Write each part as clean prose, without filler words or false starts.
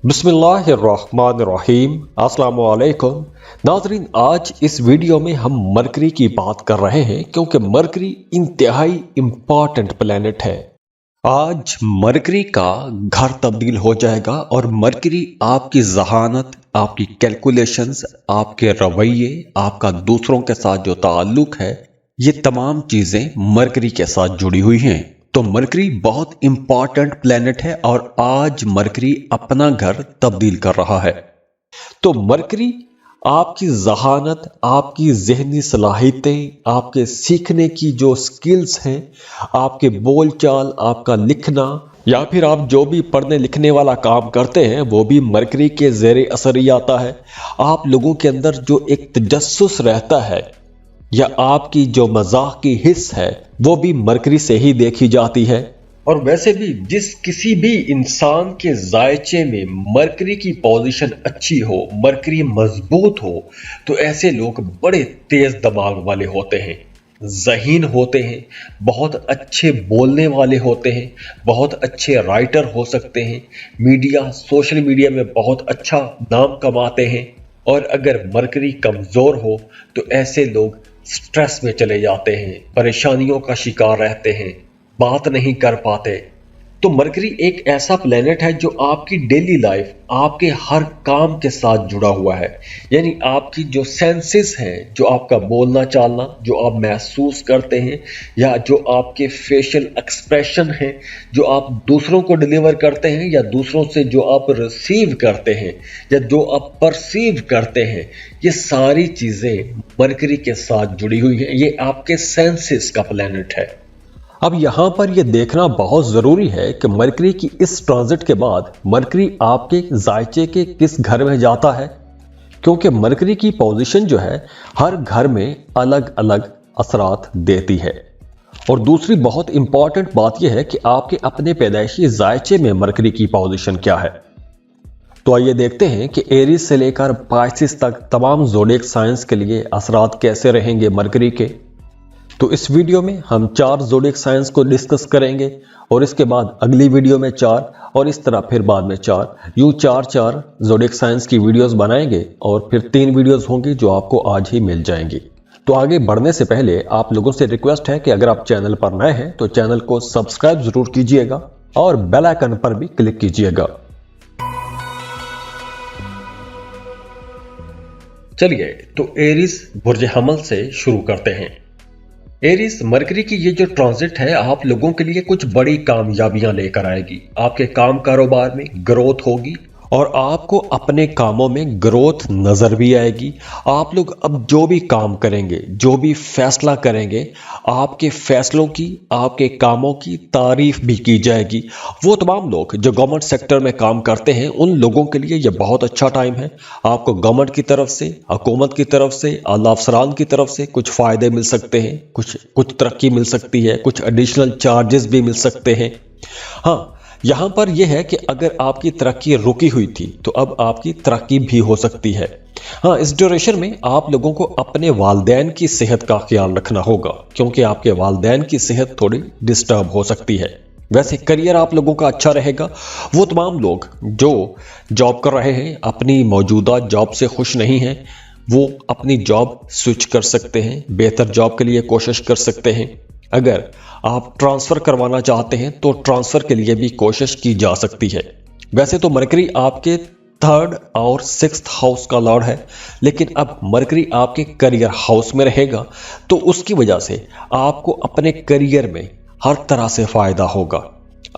बिस्मिल्लाहिर्रहमानिर्रहीम। अस्सलाम वालेकुम नाज़रीन, आज इस वीडियो में हम मरकरी की बात कर रहे हैं क्योंकि मरकरी इंतहाई इम्पॉर्टेंट प्लेनेट है। आज मरकरी का घर तब्दील हो जाएगा और मरकरी आपकी जहानत, आपकी कैलकुलेशंस, आपके रवैये, आपका दूसरों के साथ जो ताल्लुक है, ये तमाम चीज़ें मरकरी के साथ जुड़ी हुई हैं। तो मरकरी बहुत इंपॉर्टेंट प्लेनेट है और आज मरकरी अपना घर तब्दील कर रहा है। तो मरकरी आपकी जहानत, आपकी जहनी सलाहियतें, आपके सीखने की जो स्किल्स हैं, आपके बोलचाल, आपका लिखना या फिर आप जो भी पढ़ने लिखने वाला काम करते हैं वो भी मरकरी के ज़ेरे असर ही आता है। आप लोगों के अंदर जो एक तजस्सुस रहता है या आपकी जो मजाक की हिस्स है वो भी मरकरी से ही देखी जाती है। और वैसे भी जिस किसी भी इंसान के जायचे में मरकरी की पोजीशन अच्छी हो, मरकरी मजबूत हो, तो ऐसे लोग बड़े तेज दिमाग वाले होते हैं, ज़हीन होते हैं, बहुत अच्छे बोलने वाले होते हैं, बहुत अच्छे राइटर हो सकते हैं, मीडिया सोशल मीडिया में बहुत अच्छा नाम कमाते हैं। और अगर मरकरी कमज़ोर हो तो ऐसे लोग स्ट्रेस में चले जाते हैं, परेशानियों का शिकार रहते हैं, बात नहीं कर पाते। तो मरकरी एक ऐसा प्लेनेट है जो आपकी डेली लाइफ, आपके हर काम के साथ जुड़ा हुआ है। यानी आपकी जो सेंसेस हैं, जो आपका बोलना चालना, जो आप महसूस करते हैं या जो आपके फेशियल एक्सप्रेशन हैं, जो आप दूसरों को डिलीवर करते हैं या दूसरों से जो आप रिसीव करते हैं या जो आप परसीव करते हैं, ये सारी चीज़ें मरकरी के साथ जुड़ी हुई हैं। ये आपके सेंसेस का प्लेनेट है। अब यहाँ पर यह देखना बहुत ज़रूरी है कि मरकरी की इस ट्रांजिट के बाद मरकरी आपके जायचे के किस घर में जाता है, क्योंकि मरकरी की पोजीशन जो है हर घर में अलग अलग असरात देती है। और दूसरी बहुत इंपॉर्टेंट बात यह है कि आपके अपने पैदाइशी जायचे में मरकरी की पोजीशन क्या है। तो आइए देखते हैं कि एरीज से लेकर पाइसिस तक तमाम ज़ोडिएक साइंस के लिए असरात कैसे रहेंगे मरकरी के। तो इस वीडियो में हम 4 ज़ोडिएक साइंस को डिस्कस करेंगे और इसके बाद अगली वीडियो में 4 और इस तरह फिर बाद में 4, यूं 4 ज़ोडिएक साइंस की वीडियोस बनाएंगे और फिर 3 वीडियोस होंगी जो आपको आज ही मिल जाएंगी। तो आगे बढ़ने से पहले आप लोगों से रिक्वेस्ट है कि अगर आप चैनल पर नए हैं तो चैनल को सब्सक्राइब जरूर कीजिएगा और बेल आइकन पर भी क्लिक कीजिएगा। चलिए तो एरीज बुर्ज हमल से शुरू करते हैं। एरीज मरकरी की ये जो ट्रांजिट है आप लोगों के लिए कुछ बड़ी कामयाबियां लेकर आएगी। आपके काम कारोबार में ग्रोथ होगी और आपको अपने कामों में ग्रोथ नजर भी आएगी। आप लोग अब जो भी काम करेंगे, जो भी फैसला करेंगे, आपके फैसलों की, आपके कामों की तारीफ भी की जाएगी। वो तमाम लोग जो गवर्नमेंट सेक्टर में काम करते हैं उन लोगों के लिए ये बहुत अच्छा टाइम है। आपको गवर्नमेंट की तरफ से, हुकूमत की तरफ से, आला अफसरान की तरफ से कुछ फ़ायदे मिल सकते हैं, कुछ तरक्की मिल सकती है, कुछ एडिशनल चार्जेस भी मिल सकते हैं। हाँ, यहाँ पर यह है कि अगर आपकी तरक्की रुकी हुई थी तो अब आपकी तरक्की भी हो सकती है। हाँ, इस ड्यूरेशन में आप लोगों को अपने वालिदैन की सेहत का ख्याल रखना होगा क्योंकि आपके वालिदैन की सेहत थोड़ी डिस्टर्ब हो सकती है। वैसे करियर आप लोगों का अच्छा रहेगा। वो तमाम लोग जो जॉब कर रहे हैं, अपनी मौजूदा जॉब से खुश नहीं हैं, वो अपनी जॉब स्विच कर सकते हैं, बेहतर जॉब के लिए कोशिश कर सकते हैं। अगर आप ट्रांसफ़र करवाना चाहते हैं तो ट्रांसफ़र के लिए भी कोशिश की जा सकती है। वैसे तो मरकरी आपके 3rd और 6th हाउस का लॉर्ड है, लेकिन अब मरकरी आपके करियर हाउस में रहेगा तो उसकी वजह से आपको अपने करियर में हर तरह से फ़ायदा होगा।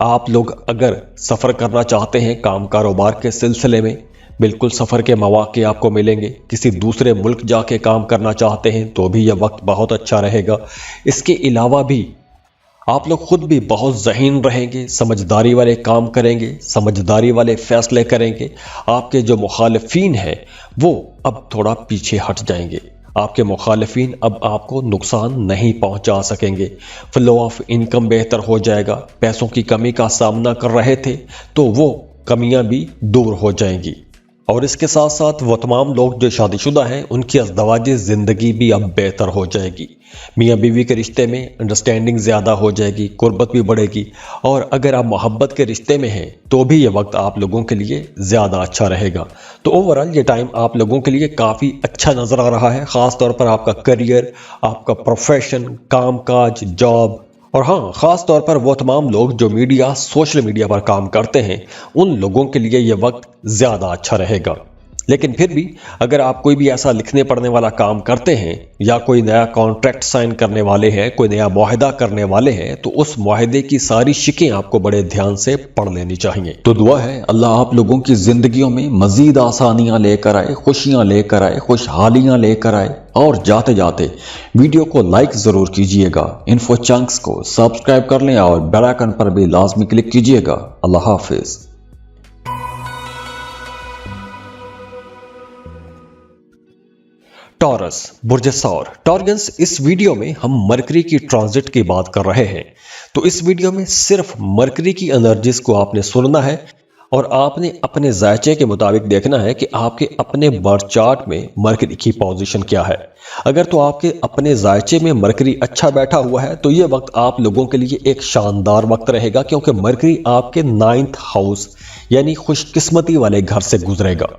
आप लोग अगर सफ़र करना चाहते हैं काम कारोबार के सिलसिले में, बिल्कुल सफ़र के मौके आपको मिलेंगे। किसी दूसरे मुल्क जाके काम करना चाहते हैं तो भी यह वक्त बहुत अच्छा रहेगा। इसके अलावा भी आप लोग खुद भी बहुत ज़हीन रहेंगे, समझदारी वाले काम करेंगे, समझदारी वाले फ़ैसले करेंगे। आपके जो मुखालिफिन हैं वो अब थोड़ा पीछे हट जाएंगे। आपके मुखालिफिन अब आपको नुकसान नहीं पहुंचा सकेंगे। फ्लो ऑफ इनकम बेहतर हो जाएगा। पैसों की कमी का सामना कर रहे थे तो वो कमियां भी दूर हो जाएंगी। और इसके साथ साथ वो तमाम लोग जो शादीशुदा हैं उनकी अज़दवाजी ज़िंदगी भी अब बेहतर हो जाएगी। मियाँ बीवी के रिश्ते में अंडरस्टैंडिंग ज़्यादा हो जाएगी, कुर्बत भी बढ़ेगी। और अगर आप मोहब्बत के रिश्ते में हैं तो भी ये वक्त आप लोगों के लिए ज़्यादा अच्छा रहेगा। तो ओवरऑल ये टाइम आप लोगों के लिए काफ़ी अच्छा नज़र आ रहा है, ख़ास तौर पर आपका करियर, आपका प्रोफेशन, काम काज, जॉब। और हाँ, ख़ास तौर पर वो तमाम लोग जो मीडिया, सोशल मीडिया पर काम करते हैं, उन लोगों के लिए ये वक्त ज़्यादा अच्छा रहेगा। लेकिन फिर भी अगर आप कोई भी ऐसा लिखने पढ़ने वाला काम करते हैं या कोई नया कॉन्ट्रैक्ट साइन करने वाले हैं, कोई नया मुआहदा करने वाले हैं, तो उस मुआहदे की सारी शिकें आपको बड़े ध्यान से पढ़ लेनी चाहिए। तो दुआ है अल्लाह आप लोगों की जिंदगियों में मजीद आसानियां लेकर आए, खुशियां लेकर आए, खुशहालियां लेकर आए। और जाते जाते वीडियो को लाइक जरूर कीजिएगा, इन्फो चंक्स को सब्सक्राइब कर लें और बेल आइकन पर भी लाजमी क्लिक कीजिएगा। अल्लाह हाफिज। टॉरस, बुर्ज सौर, टॉर्गन्स, इस वीडियो में हम मरकरी की ट्रांजिट की बात कर रहे हैं। तो इस वीडियो में सिर्फ मरकरी की एनर्जीज को आपने सुनना है और आपने अपने जायचे के मुताबिक देखना है कि आपके अपने बर्थ चार्ट में मरकरी की पोजीशन क्या है। अगर तो आपके अपने जायचे में मरकरी अच्छा बैठा हुआ है तो यह वक्त आप लोगों के लिए एक शानदार वक्त रहेगा, क्योंकि मरकरी आपके 9th हाउस यानी खुशकिस्मती वाले घर से गुजरेगा।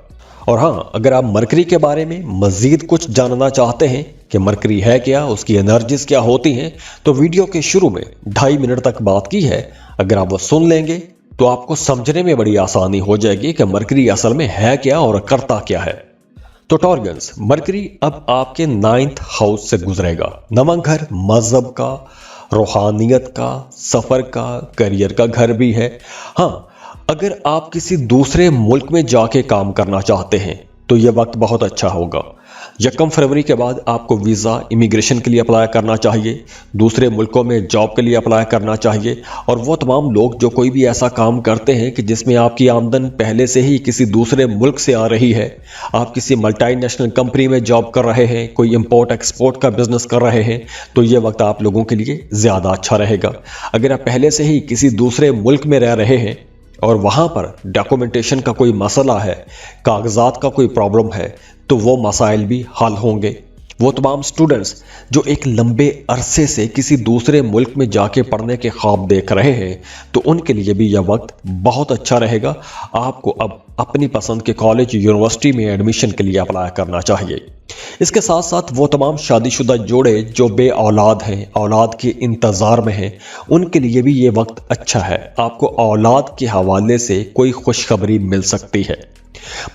और हाँ, अगर आप मरकरी के बारे में मजीद कुछ जानना चाहते हैं कि मरकरी है क्या, उसकी एनर्जीज क्या होती हैं, तो वीडियो के शुरू में 2.5 मिनट तक बात की है। अगर आप वो सुन लेंगे तो आपको समझने में बड़ी आसानी हो जाएगी कि मरकरी असल में है क्या और करता क्या है। तो टॉर्गन्स, मरकरी अब आपके 9th हाउस से गुजरेगा। नवा घर मजहब का, रूहानियत का, सफर का, करियर का घर भी है। हाँ, अगर आप किसी दूसरे मुल्क में जाके काम करना चाहते हैं तो यह वक्त बहुत अच्छा होगा। 1 फरवरी के बाद आपको वीज़ा, इमिग्रेशन के लिए अप्लाई करना चाहिए, दूसरे मुल्कों में जॉब के लिए अप्लाई करना चाहिए। और वो तमाम लोग जो कोई भी ऐसा काम करते हैं कि जिसमें आपकी आमदन पहले से ही किसी दूसरे मुल्क से आ रही है, आप किसी मल्टीनेशनल कंपनी में जॉब कर रहे हैं, कोई इंपोर्ट एक्सपोर्ट का बिजनेस कर रहे हैं, तो ये वक्त आप लोगों के लिए ज़्यादा अच्छा रहेगा। अगर आप पहले से ही किसी दूसरे मुल्क में रह रहे हैं और वहाँ पर डॉक्यूमेंटेशन का कोई मसला है, कागजात का कोई प्रॉब्लम है, तो वो मसाइल भी हल होंगे। वो तमाम स्टूडेंट्स जो एक लंबे अरसे से किसी दूसरे मुल्क में जाके पढ़ने के ख्वाब देख रहे हैं, तो उनके लिए भी यह वक्त बहुत अच्छा रहेगा। आपको अब अपनी पसंद के कॉलेज, यूनिवर्सिटी में एडमिशन के लिए अप्लाई करना चाहिए। इसके साथ साथ वो तमाम शादीशुदा जोड़े जो बे औलाद हैं, औलाद के इंतज़ार में हैं, उनके लिए भी ये वक्त अच्छा है। आपको औलाद के हवाले से कोई खुशखबरी मिल सकती है।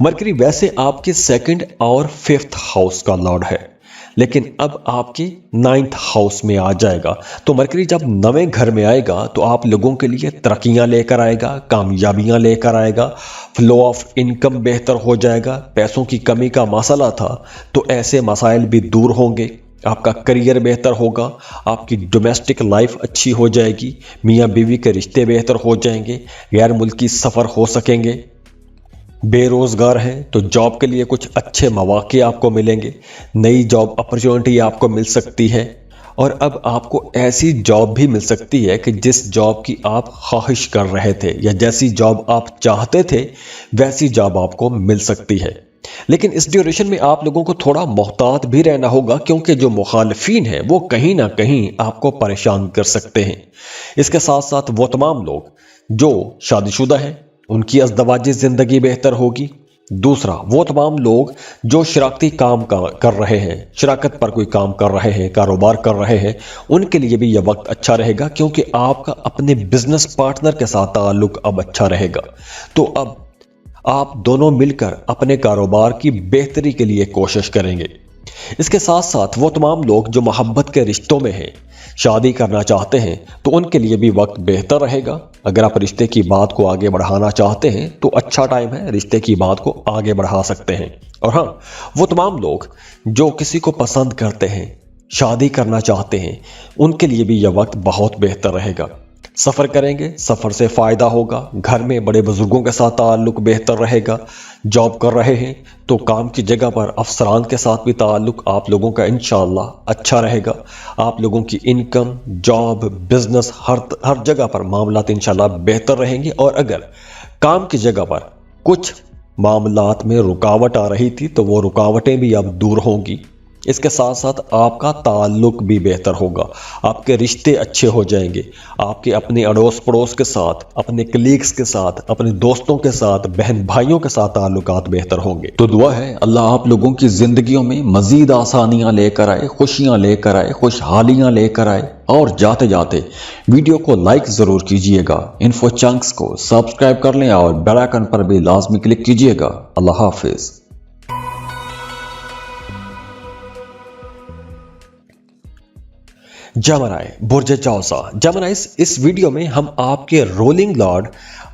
मरकरी वैसे आपके 2nd और 5th हाउस का लॉर्ड है, लेकिन अब आपके 9th हाउस में आ जाएगा। तो मरकरी जब नवे घर में आएगा तो आप लोगों के लिए तरक्कियां लेकर आएगा, कामयाबियां लेकर आएगा, फ्लो ऑफ इनकम बेहतर हो जाएगा। पैसों की कमी का मसला था तो ऐसे मसाइल भी दूर होंगे, आपका करियर बेहतर होगा, आपकी डोमेस्टिक लाइफ अच्छी हो जाएगी, मियाँ बीवी के रिश्ते बेहतर हो जाएंगे, गैर मुल्की सफ़र हो सकेंगे। बेरोज़गार हैं तो जॉब के लिए कुछ अच्छे मौके आपको मिलेंगे, नई जॉब अपॉर्चुनिटी आपको मिल सकती है। और अब आपको ऐसी जॉब भी मिल सकती है कि जिस जॉब की आप ख्वाहिश कर रहे थे या जैसी जॉब आप चाहते थे वैसी जॉब आपको मिल सकती है। लेकिन इस ड्यूरेशन में आप लोगों को थोड़ा मोहतात भी रहना होगा, क्योंकि जो मुखालिफिन हैं वो कहीं ना कहीं आपको परेशान कर सकते हैं। इसके साथ साथ वो तमाम लोग जो शादीशुदा हैं उनकी अज़दवाजी ज़िंदगी बेहतर होगी। दूसरा, वो तमाम लोग जो शराकती काम कर रहे हैं, शराकत पर कोई काम कर रहे हैं, कारोबार कर रहे हैं, उनके लिए भी यह वक्त अच्छा रहेगा, क्योंकि आपका अपने बिजनेस पार्टनर के साथ ताल्लुक अब अच्छा रहेगा। तो अब आप दोनों मिलकर अपने कारोबार की बेहतरी के लिए कोशिश करेंगे। इसके साथ साथ वो तमाम लोग जो मोहब्बत के रिश्तों में हैं, शादी करना चाहते हैं, तो उनके लिए भी वक्त बेहतर रहेगा। अगर आप रिश्ते की बात को आगे बढ़ाना चाहते हैं तो अच्छा टाइम है, रिश्ते की बात को आगे बढ़ा सकते हैं। और हाँ, वो तमाम लोग जो किसी को पसंद करते हैं, शादी करना चाहते हैं, उनके लिए भी यह वक्त बहुत बेहतर रहेगा। सफ़र करेंगे, सफ़र से फ़ायदा होगा, घर में बड़े बुजुर्गों के साथ ताल्लुक बेहतर रहेगा। जॉब कर रहे हैं तो काम की जगह पर अफसरान के साथ भी ताल्लुक आप लोगों का इंशाअल्लाह अच्छा रहेगा। आप लोगों की इनकम, जॉब, बिजनेस, हर जगह पर मामलात इंशाअल्लाह बेहतर रहेंगे। और अगर काम की जगह पर कुछ मामलात में रुकावट आ रही थी तो वो रुकावटें भी अब दूर होंगी। इसके साथ साथ आपका ताल्लुक भी बेहतर होगा, आपके रिश्ते अच्छे हो जाएंगे, आपके अपने अड़ोस पड़ोस के साथ, अपने कलीग्स के साथ, अपने दोस्तों के साथ, बहन भाइयों के साथ ताल्लुकात बेहतर होंगे। तो दुआ है अल्लाह आप लोगों की जिंदगियों में मजीद आसानियां लेकर आए, खुशियां लेकर आए, खुशहालियां लेकर आए। और जाते जाते वीडियो को लाइक जरूर कीजिएगा, इन्फो चंक्स को सब्सक्राइब कर लें और बेल आइकन पर भी लाजमी क्लिक कीजिएगा। अल्लाह हाफिज। जमनाई बुर्ज चौसा। जमनाइस, इस वीडियो में हम आपके रोलिंग लॉर्ड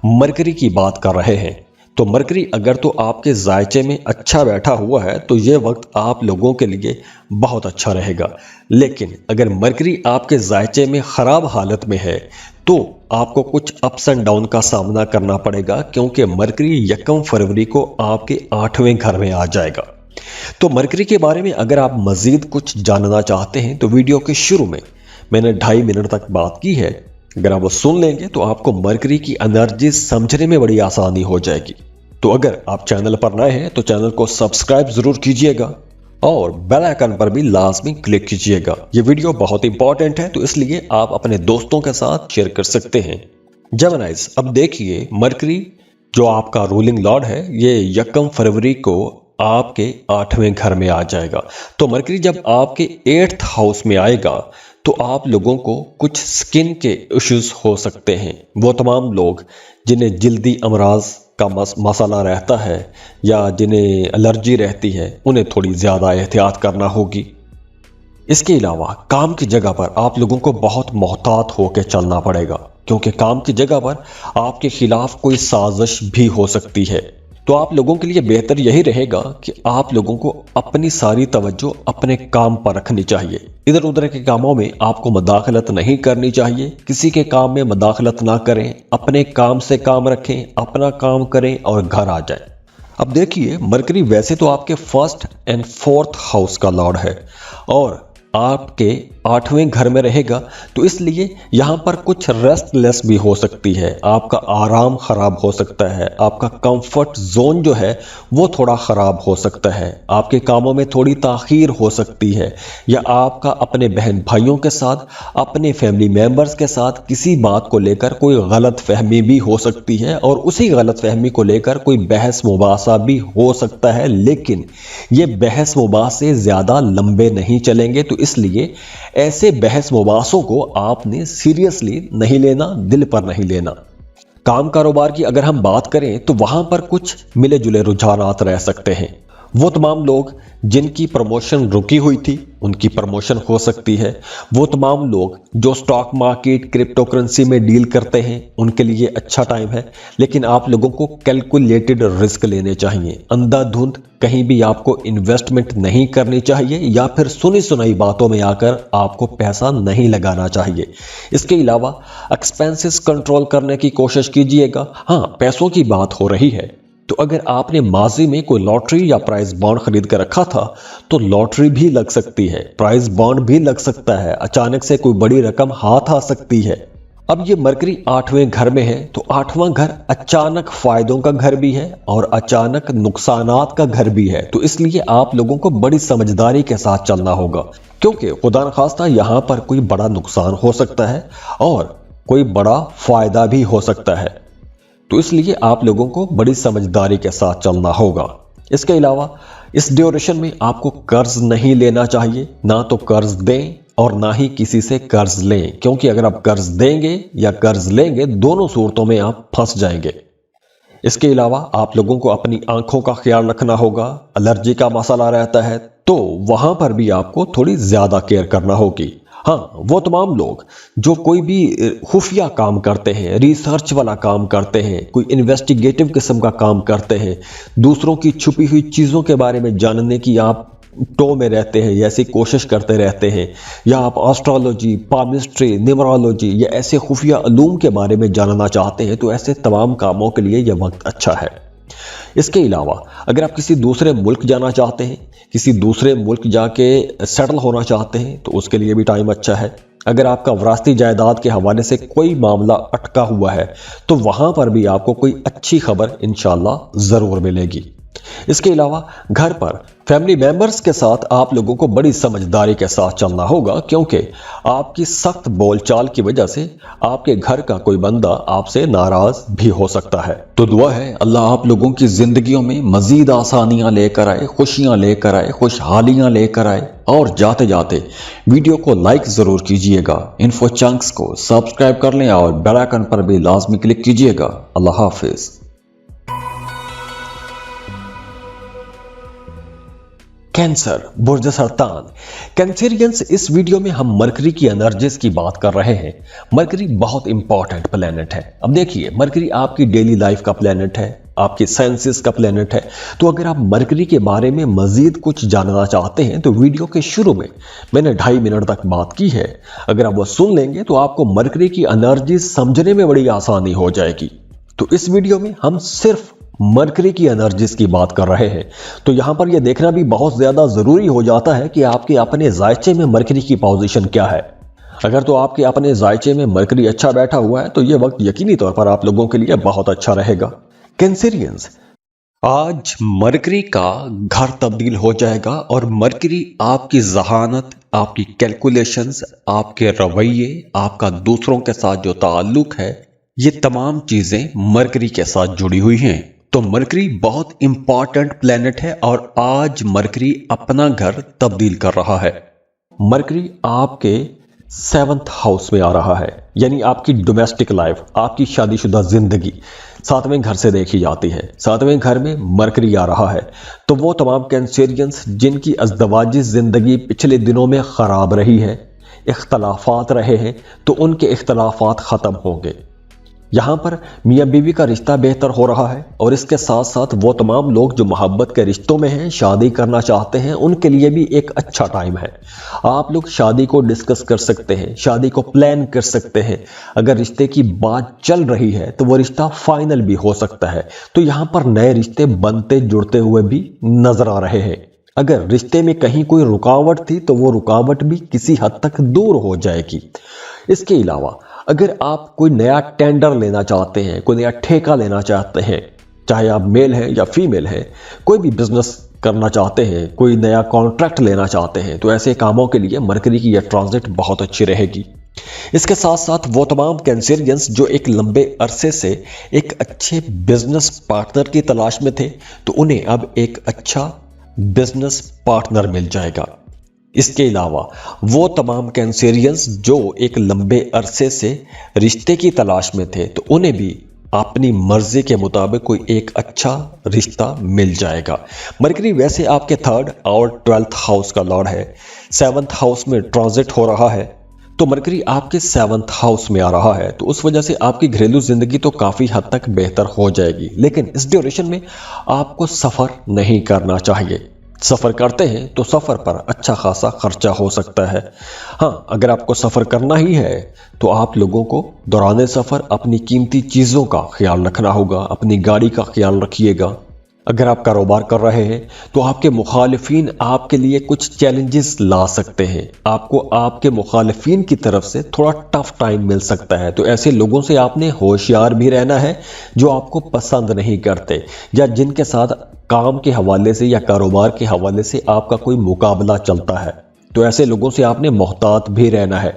मरकरी की बात कर रहे हैं। तो मरकरी अगर तो आपके जायचे में अच्छा बैठा हुआ है तो ये वक्त आप लोगों के लिए बहुत अच्छा रहेगा। लेकिन अगर मरकरी आपके जायचे में खराब हालत में है तो आपको कुछ अप्स एंड डाउन का सामना करना पड़ेगा, क्योंकि मरकरी 1 फरवरी को आपके 8वें घर में आ जाएगा। तो मरकरी के बारे में अगर आप मजीद कुछ जानना चाहते हैं तो वीडियो के शुरू में मैंने 2.5 मिनट तक बात की है। अगर आप वो सुन लेंगे तो आपको मरकरी की एनर्जी समझने में बड़ी आसानी हो जाएगी। तो अगर आप चैनल पर नए हैं तो चैनल को सब्सक्राइब जरूर कीजिएगा और बेल आइकन पर भी लाजमी क्लिक कीजिएगा। ये वीडियो बहुत इंपॉर्टेंट है तो इसलिए आप अपने दोस्तों के साथ शेयर कर सकते हैं। जेमिनाइज, अब देखिए मरकरी जो आपका रूलिंग लॉर्ड है ये 1 फरवरी को आपके 8वें घर में आ जाएगा। तो मरकरी जब आपके 8th हाउस में आएगा तो आप लोगों को कुछ स्किन के इश्यूज हो सकते हैं। वो तमाम लोग जिन्हें जल्दी अमराज का मसला रहता है या जिन्हें एलर्जी रहती है उन्हें थोड़ी ज़्यादा एहतियात करना होगी। इसके अलावा काम की जगह पर आप लोगों को बहुत मोहतात होकर चलना पड़ेगा, क्योंकि काम की जगह पर आपके खिलाफ कोई साजिश भी हो सकती है। तो आप लोगों के लिए बेहतर यही रहेगा कि आप लोगों को अपनी सारी तवज्जो अपने काम पर रखनी चाहिए। इधर उधर के कामों में आपको मदाखलत नहीं करनी चाहिए। किसी के काम में मदाखलत ना करें, अपने काम से काम रखें, अपना काम करें और घर आ जाएं। अब देखिए मरकरी वैसे तो आपके 1st एंड 4th हाउस का लॉर्ड है और आपके 8वें घर में रहेगा, तो इसलिए यहाँ पर कुछ रेस्टलेस भी हो सकती है। आपका आराम खराब हो सकता है, आपका कंफर्ट जोन जो है वो थोड़ा खराब हो सकता है, आपके कामों में थोड़ी ताखीर हो सकती है, या आपका अपने बहन भाइयों के साथ, अपने फैमिली मेंबर्स के साथ किसी बात को लेकर कोई गलत फहमी भी हो सकती है और उसी गलत फहमी को लेकर कोई बहस मुबासा भी हो सकता है। लेकिन ये बहस मुबासे ज़्यादा लंबे नहीं चलेंगे, तो इसलिए ऐसे बहस मुबासों को आपने सीरियसली नहीं लेना, दिल पर नहीं लेना। काम कारोबार की अगर हम बात करें तो वहां पर कुछ मिले जुले रुझानात रह सकते हैं। वो तमाम लोग जिनकी प्रमोशन रुकी हुई थी उनकी प्रमोशन हो सकती है। वो तमाम लोग जो स्टॉक मार्केट क्रिप्टो करेंसी में डील करते हैं उनके लिए अच्छा टाइम है, लेकिन आप लोगों को कैलकुलेटेड रिस्क लेने चाहिए। अंधाधुंध कहीं भी आपको इन्वेस्टमेंट नहीं करनी चाहिए या फिर सुनी सुनाई बातों में आकर आपको पैसा नहीं लगाना चाहिए। इसके अलावा एक्सपेंसेस कंट्रोल करने की कोशिश कीजिएगा। हाँ, पैसों की बात हो रही है तो अगर आपने माजी में कोई लॉटरी या प्राइज बॉन्ड खरीद कर रखा था तो लॉटरी भी लग सकती है, प्राइज बॉन्ड भी लग सकता है, अचानक से कोई बड़ी रकम हाथ आ सकती है। अब ये मरकरी 8वें घर में है तो 8वां घर अचानक फायदों का घर भी है और अचानक नुकसानात का घर भी है। तो इसलिए आप लोगों को बड़ी समझदारी के साथ चलना होगा, क्योंकि खुदा न खास्ता यहाँ पर कोई बड़ा नुकसान हो सकता है और कोई बड़ा फायदा भी हो सकता है। तो इसलिए आप लोगों को बड़ी समझदारी के साथ चलना होगा। इसके अलावा इस ड्यूरेशन में आपको कर्ज नहीं लेना चाहिए, ना तो कर्ज दें और ना ही किसी से कर्ज लें, क्योंकि अगर आप कर्ज देंगे या कर्ज लेंगे दोनों सूरतों में आप फंस जाएंगे। इसके अलावा आप लोगों को अपनी आंखों का ख्याल रखना होगा। एलर्जी का मसला रहता है तो वहां पर भी आपको थोड़ी ज्यादा केयर करना होगी। हाँ, वो तमाम लोग जो कोई भी खुफिया काम करते हैं, रिसर्च वाला काम करते हैं, कोई इन्वेस्टिगेटिव किस्म का काम करते हैं, दूसरों की छुपी हुई चीज़ों के बारे में जानने की आप टो में रहते हैं, ऐसी कोशिश करते रहते हैं, या आप एस्ट्रोलॉजी, पामिस्ट्री, न्यूमरोलॉजी या ऐसे खुफिया उलूम के बारे में जानना चाहते हैं, तो ऐसे तमाम कामों के लिए यह वक्त अच्छा है। इसके अलावा अगर आप किसी दूसरे मुल्क जाना चाहते हैं, किसी दूसरे मुल्क जाके सेटल होना चाहते हैं, तो उसके लिए भी टाइम अच्छा है। अगर आपका विरासती जायदाद के हवाले से कोई मामला अटका हुआ है तो वहां पर भी आपको कोई अच्छी खबर इंशाल्लाह जरूर मिलेगी। इसके अलावा घर पर फैमिली मेंबर्स के साथ आप लोगों को बड़ी समझदारी के साथ चलना होगा, क्योंकि आपकी सख्त बोलचाल की वजह से आपके घर का कोई बंदा आपसे नाराज भी हो सकता है। तो दुआ है अल्लाह आप लोगों की जिंदगियों में मजीद आसानियां लेकर आए, खुशियां लेकर आए, खुशहालियां लेकर आए। और जाते जाते वीडियो को लाइक जरूर कीजिएगा, इन्फो चंक्स को सब्सक्राइब कर लें और बेल आइकन पर भी लाजमी क्लिक कीजिएगा। अल्लाह हाफिज। कैंसर, बुर्ज सरतान, कैंसरियंस, इस वीडियो में हम मरकरी की एनर्जीज की बात कर रहे हैं। मरकरी बहुत इंपॉर्टेंट प्लेनेट है। अब देखिए, मरकरी आपकी डेली लाइफ का प्लेनेट है, आपकी साइंसेस का प्लेनेट है। तो अगर आप मरकरी के बारे में मजीद कुछ जानना चाहते हैं तो वीडियो के शुरू में मैंने 2.5 मिनट तक बात की है। अगर आप वो सुन लेंगे तो आपको मरकरी की एनर्जी समझने में बड़ी आसानी हो जाएगी। तो इस वीडियो में हम सिर्फ मरकरी की एनर्जीज की बात कर रहे हैं। तो यहां पर यह देखना भी बहुत ज्यादा जरूरी हो जाता है कि आपके अपने जायचे में मरकरी की पोजीशन क्या है। अगर तो आपके अपने जायचे में मरकरी अच्छा बैठा हुआ है तो यह वक्त यकीनी तौर पर आप लोगों के लिए बहुत अच्छा रहेगा। कैंसरियंस, आज मरकरी का घर तब्दील हो जाएगा और मरकरी आपकी जहानत, आपकी कैलकुलेशंस, आपके रवैये, आपका दूसरों के साथ जो ताल्लुक है, ये तमाम चीजें मरकरी के साथ जुड़ी हुई हैं। तो मरकरी बहुत इंपॉर्टेंट प्लेनेट है और आज मरकरी अपना घर तब्दील कर रहा है। मरकरी आपके 7th हाउस में आ रहा है, यानी आपकी डोमेस्टिक लाइफ, आपकी शादीशुदा जिंदगी 7वें घर से देखी जाती है। 7वें घर में मरकरी आ रहा है। तो वो तमाम कैंसरियंस जिनकी अज़दवाजी जिंदगी पिछले दिनों में खराब रही है, इख्तलाफात रहे हैं, तो उनके इख्तलाफात खत्म होंगे। यहाँ पर मियाँ बीवी का रिश्ता बेहतर हो रहा है और इसके साथ साथ वो तमाम लोग जो मोहब्बत के रिश्तों में हैं, शादी करना चाहते हैं, उनके लिए भी एक अच्छा टाइम है। आप लोग शादी को डिस्कस कर सकते हैं, शादी को प्लान कर सकते हैं। अगर रिश्ते की बात चल रही है तो वो रिश्ता फाइनल भी हो सकता है। तो यहाँ पर नए रिश्ते बनते जुड़ते हुए भी नजर आ रहे हैं। अगर रिश्ते में कहीं कोई रुकावट थी तो वो रुकावट भी किसी हद तक दूर हो जाएगी। इसके अलावा अगर आप कोई नया टेंडर लेना चाहते हैं, कोई नया ठेका लेना चाहते हैं, चाहे आप मेल हैं या फीमेल हैं, कोई भी बिजनेस करना चाहते हैं, कोई नया कॉन्ट्रैक्ट लेना चाहते हैं, तो ऐसे कामों के लिए मरकरी की यह ट्रांजिट बहुत अच्छी रहेगी। इसके साथ साथ वो तमाम कैंसरियंस जो एक लंबे अरसे से एक अच्छे बिजनेस पार्टनर की तलाश में थे, तो उन्हें अब एक अच्छा बिजनेस पार्टनर मिल जाएगा। इसके अलावा वो तमाम कैंसरियंस जो एक लंबे अरसे से रिश्ते की तलाश में थे, तो उन्हें भी अपनी मर्जी के मुताबिक कोई एक अच्छा रिश्ता मिल जाएगा। मरकरी वैसे आपके 3rd और 12th हाउस का लॉर्ड है, 7th हाउस में ट्रांजिट हो रहा है। तो मरकरी आपके 7th हाउस में आ रहा है, तो उस वजह से आपकी घरेलू जिंदगी तो काफी हद तक बेहतर हो जाएगी। लेकिन इस ड्यूरेशन में आपको सफर नहीं करना चाहिए। सफर करते हैं तो सफर पर अच्छा खासा खर्चा हो सकता है। हाँ, अगर आपको सफर करना ही है तो आप लोगों को दौरान सफर अपनी कीमती चीजों का ख्याल रखना होगा, अपनी गाड़ी का ख्याल रखिएगा। अगर आप कारोबार कर रहे हैं तो आपके मुखालिफिन आपके लिए कुछ चैलेंजेस ला सकते हैं। आपको आपके मुखालिफिन की तरफ से थोड़ा टफ टाइम मिल सकता है। तो ऐसे लोगों से आपने होशियार भी रहना है जो आपको पसंद नहीं करते या जिनके साथ काम के हवाले से या कारोबार के हवाले से आपका कोई मुकाबला चलता है। तो ऐसे लोगों से आपने मोहतात भी रहना है।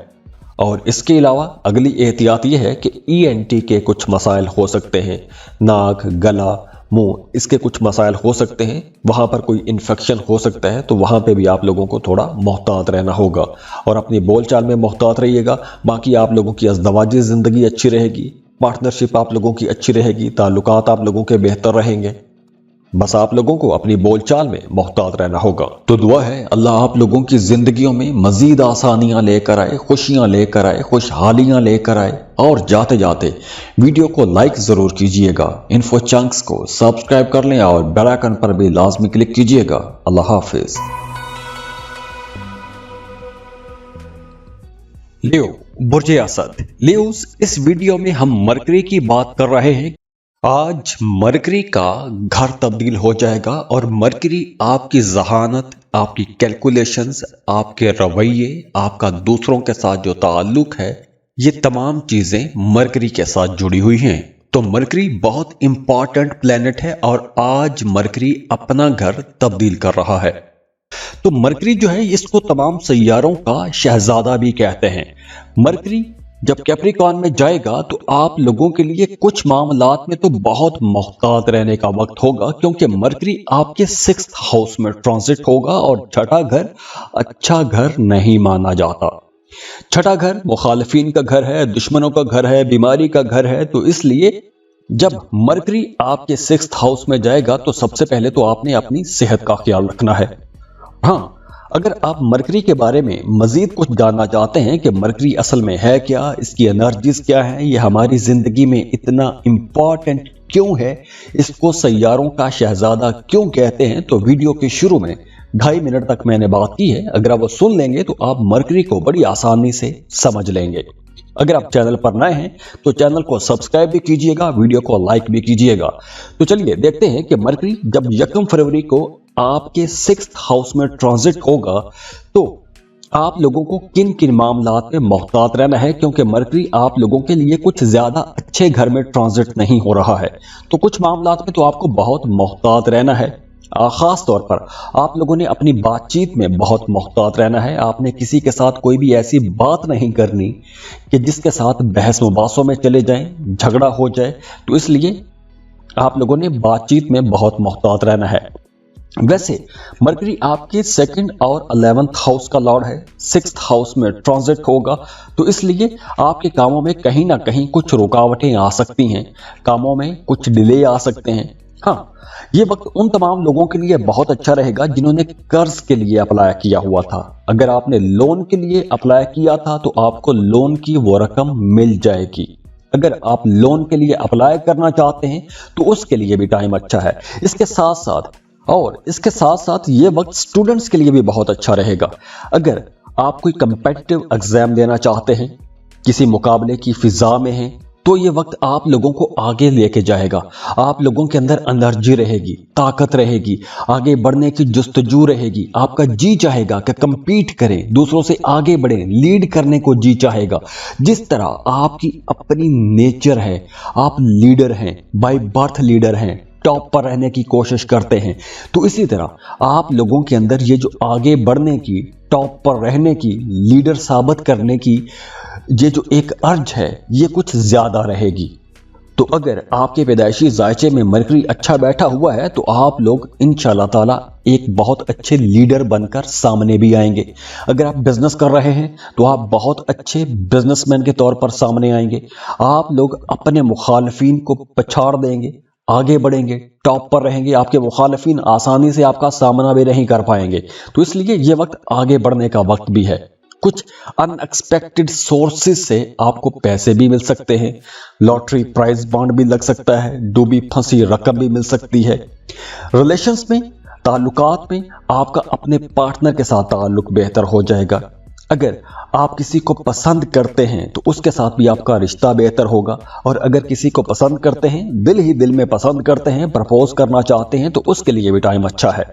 और इसके अलावा अगली एहतियात यह है कि ENT के कुछ मसाइल हो सकते हैं, नाक, गला, मुंह, इसके कुछ मसाइल हो सकते हैं, वहां पर कोई इन्फेक्शन हो सकता है। तो वहां पे भी आप लोगों को थोड़ा मोहतात रहना होगा और अपनी बोलचाल में मोहतात रहिएगा। बाकी आप लोगों की अज़दवाजी जिंदगी अच्छी रहेगी, पार्टनरशिप आप लोगों की अच्छी रहेगी, ताल्लुकात आप लोगों के बेहतर रहेंगे। बस आप लोगों को अपनी बोलचाल में मोहतात रहना होगा। तो दुआ है अल्लाह आप लोगों की जिंदगियों में मजीद आसानियां लेकर आए, खुशियां लेकर आए, खुशहालियां लेकर आए। और जाते जाते वीडियो को लाइक जरूर कीजिएगा, इन्फो चंक्स को सब्सक्राइब कर लें और बेल आइकन पर भी लाजमी क्लिक कीजिएगा। अल्लाह हाफिज। लियो, बुर्ज असद, लियोस, इस वीडियो में हम मरकरी की बात कर रहे हैं। आज मरकरी का घर तब्दील हो जाएगा और मरकरी आपकी जहानत, आपकी कैलकुलेशंस, आपके रवैये, आपका दूसरों के साथ जो ताल्लुक है, ये तमाम चीजें मरकरी के साथ जुड़ी हुई हैं। तो मरकरी बहुत इंपॉर्टेंट प्लेनेट है और आज मरकरी अपना घर तब्दील कर रहा है। तो मरकरी जो है इसको तमाम सैयारों का शहजादा भी कहते हैं। मरकरी जब कैप्रिकॉर्न में जाएगा तो आप लोगों के लिए कुछ मामलात में तो बहुत मोहतात रहने का वक्त होगा, क्योंकि मरकरी आपके 6th हाउस में ट्रांजिट होगा और छठा घर अच्छा घर नहीं माना जाता। छठा घर मुखालिफिन का घर है, दुश्मनों का घर है, बीमारी का घर है। तो इसलिए जब मरकरी आपके 6th हाउस में जाएगा तो सबसे पहले तो आपने अपनी सेहत का ख्याल रखना है। हाँ, अगर आप मरकरी के बारे में मजीद कुछ जानना चाहते हैं कि मरकरी असल में है क्या, इसकी एनर्जीज क्या है, ये हमारी जिंदगी में इतना इंपॉर्टेंट क्यों है, इसको सैयारों का शहजादा क्यों कहते हैं, तो वीडियो के शुरू में 2.5 मिनट तक मैंने बात की है। अगर आप वो सुन लेंगे तो आप मरकरी को बड़ी आसानी से समझ लेंगे। अगर आप चैनल पर नए हैं तो चैनल को सब्सक्राइब भी कीजिएगा, वीडियो को लाइक भी कीजिएगा। तो चलिए देखते हैं कि मरकरी जब 1 फरवरी को आपके 6th हाउस में ट्रांजिट होगा तो आप लोगों को किन किन मामलात में मोहतात रहना है, क्योंकि मरकरी आप लोगों के लिए कुछ ज्यादा अच्छे घर में ट्रांजिट नहीं हो रहा है। तो कुछ मामलात में तो आपको बहुत मोहतात रहना है। खास तौर पर आप लोगों ने अपनी बातचीत में बहुत मोहतात रहना है। आपने किसी के साथ कोई भी ऐसी बात नहीं करनी कि जिसके साथ बहस मुबासों में चले जाएं, झगड़ा हो जाए। तो इसलिए आप लोगों ने बातचीत में बहुत मोहतात रहना है। वैसे मरकरी आपके 2nd और 11th हाउस का लॉर्ड है, 6th हाउस में ट्रांजिट होगा। तो इसलिए आपके कामों में कहीं ना कहीं कुछ रुकावटें आ सकती हैं, कामों में कुछ डिले आ सकते हैं। हाँ, ये वक्त उन तमाम लोगों के लिए बहुत अच्छा रहेगा जिन्होंने कर्ज के लिए अप्लाई किया हुआ था। अगर आपने लोन के लिए अप्लाई किया था तो आपको लोन की वो रकम मिल जाएगी। अगर आप लोन के लिए अप्लाई करना चाहते हैं तो उसके लिए भी टाइम अच्छा है। इसके साथ साथ ये वक्त स्टूडेंट्स के लिए भी बहुत अच्छा रहेगा। अगर आप कोई कम्पिटिटिव एग्जाम देना चाहते हैं, किसी मुकाबले की फिजा में हैं, तो ये वक्त आप लोगों को आगे लेके जाएगा। आप लोगों के अंदर एनर्जी रहेगी, ताकत रहेगी, आगे बढ़ने की जुस्तजू रहेगी। आपका जी चाहेगा कि कम्पीट करें, दूसरों से आगे बढ़ें, लीड करने को जी चाहेगा। जिस तरह आपकी अपनी नेचर है, आप लीडर हैं, बाय बर्थ लीडर हैं, टॉप पर रहने की कोशिश करते हैं। तो इसी तरह आप लोगों के अंदर ये जो आगे बढ़ने की, टॉप पर रहने की, लीडर साबित करने की ये जो एक अर्ज है, ये कुछ ज्यादा रहेगी। तो अगर आपके पैदाइशी जायचे में मरकरी अच्छा बैठा हुआ है तो आप लोग इंशाल्लाह ताला एक बहुत अच्छे लीडर बनकर सामने भी आएंगे। अगर आप बिजनेस कर रहे हैं तो आप बहुत अच्छे बिजनेसमैन के तौर पर सामने आएंगे। आप लोग अपने मुखालिफिन को पछाड़ देंगे, आगे बढ़ेंगे, टॉप पर रहेंगे। आपके मुखालिफिन आसानी से आपका सामना भी नहीं कर पाएंगे। तो इसलिए ये वक्त आगे बढ़ने का वक्त भी है। कुछ अनएक्सपेक्टेड सोर्सेस से आपको पैसे भी मिल सकते हैं, लॉटरी प्राइज बॉन्ड भी लग सकता है, डूबी फंसी रकम भी मिल सकती है। रिलेशंस में, ताल्लुकात में आपका अपने पार्टनर के साथ ताल्लुक बेहतर हो जाएगा। अगर आप किसी को पसंद करते हैं तो उसके साथ भी आपका रिश्ता बेहतर होगा। और अगर किसी को पसंद करते हैं, दिल ही दिल में पसंद करते हैं, प्रपोज करना चाहते हैं, तो उसके लिए भी टाइम अच्छा है।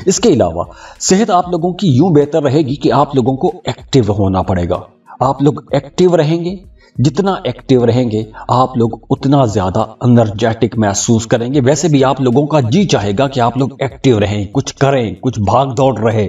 इसके अलावा सेहत आप लोगों की यूं बेहतर रहेगी कि आप लोगों को एक्टिव होना पड़ेगा। आप लोग एक्टिव रहेंगे, जितना एक्टिव रहेंगे आप लोग उतना ज्यादा एनर्जेटिक महसूस करेंगे। वैसे भी आप लोगों का जी चाहेगा कि आप लोग एक्टिव रहें, कुछ करें, कुछ भाग दौड़ रहे।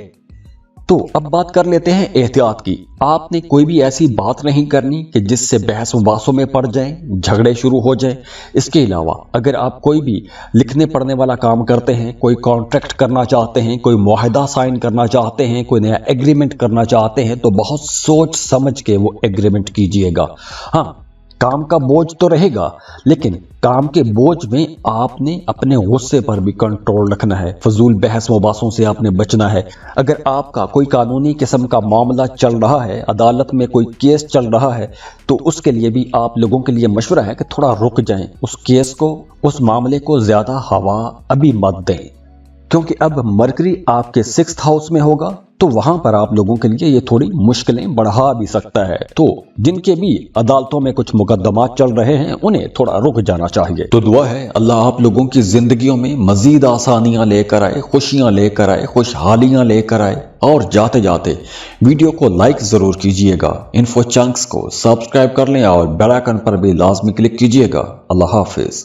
तो अब बात कर लेते हैं एहतियात की। आपने कोई भी ऐसी बात नहीं करनी कि जिससे बहस मुबासों में पड़ जाएं, झगड़े शुरू हो जाएं। इसके अलावा अगर आप कोई भी लिखने पढ़ने वाला काम करते हैं, कोई कॉन्ट्रैक्ट करना चाहते हैं, कोई मुआहदा साइन करना चाहते हैं, कोई नया एग्रीमेंट करना चाहते हैं, तो बहुत सोच समझ के वो एग्रीमेंट कीजिएगा। हाँ, काम का बोझ तो रहेगा, लेकिन काम के बोझ में आपने अपने गुस्से पर भी कंट्रोल रखना है। फजूल बहस मुबासों से आपने बचना है। अगर आपका कोई कानूनी किस्म का मामला चल रहा है, अदालत में कोई केस चल रहा है, तो उसके लिए भी आप लोगों के लिए मशवरा है कि थोड़ा रुक जाएं। उस केस को, उस मामले को ज्यादा हवा अभी मत दें, क्योंकि अब मरकरी आपके 6th हाउस में होगा तो वहां पर आप लोगों के लिए ये थोड़ी मुश्किलें बढ़ा भी सकता है। तो जिनके भी अदालतों में कुछ मुकदमात चल रहे हैं उन्हें थोड़ा रुक जाना चाहिए। तो दुआ है अल्लाह आप लोगों की जिंदगियों में मजीद आसानियां लेकर आए, खुशियां लेकर आए, खुशहालियां लेकर आए। और जाते जाते वीडियो को लाइक जरूर कीजिएगा, इन्फो चंक्स को सब्सक्राइब कर लें और बेल आइकन पर भी लाजमी क्लिक कीजिएगा। अल्लाह हाफिज।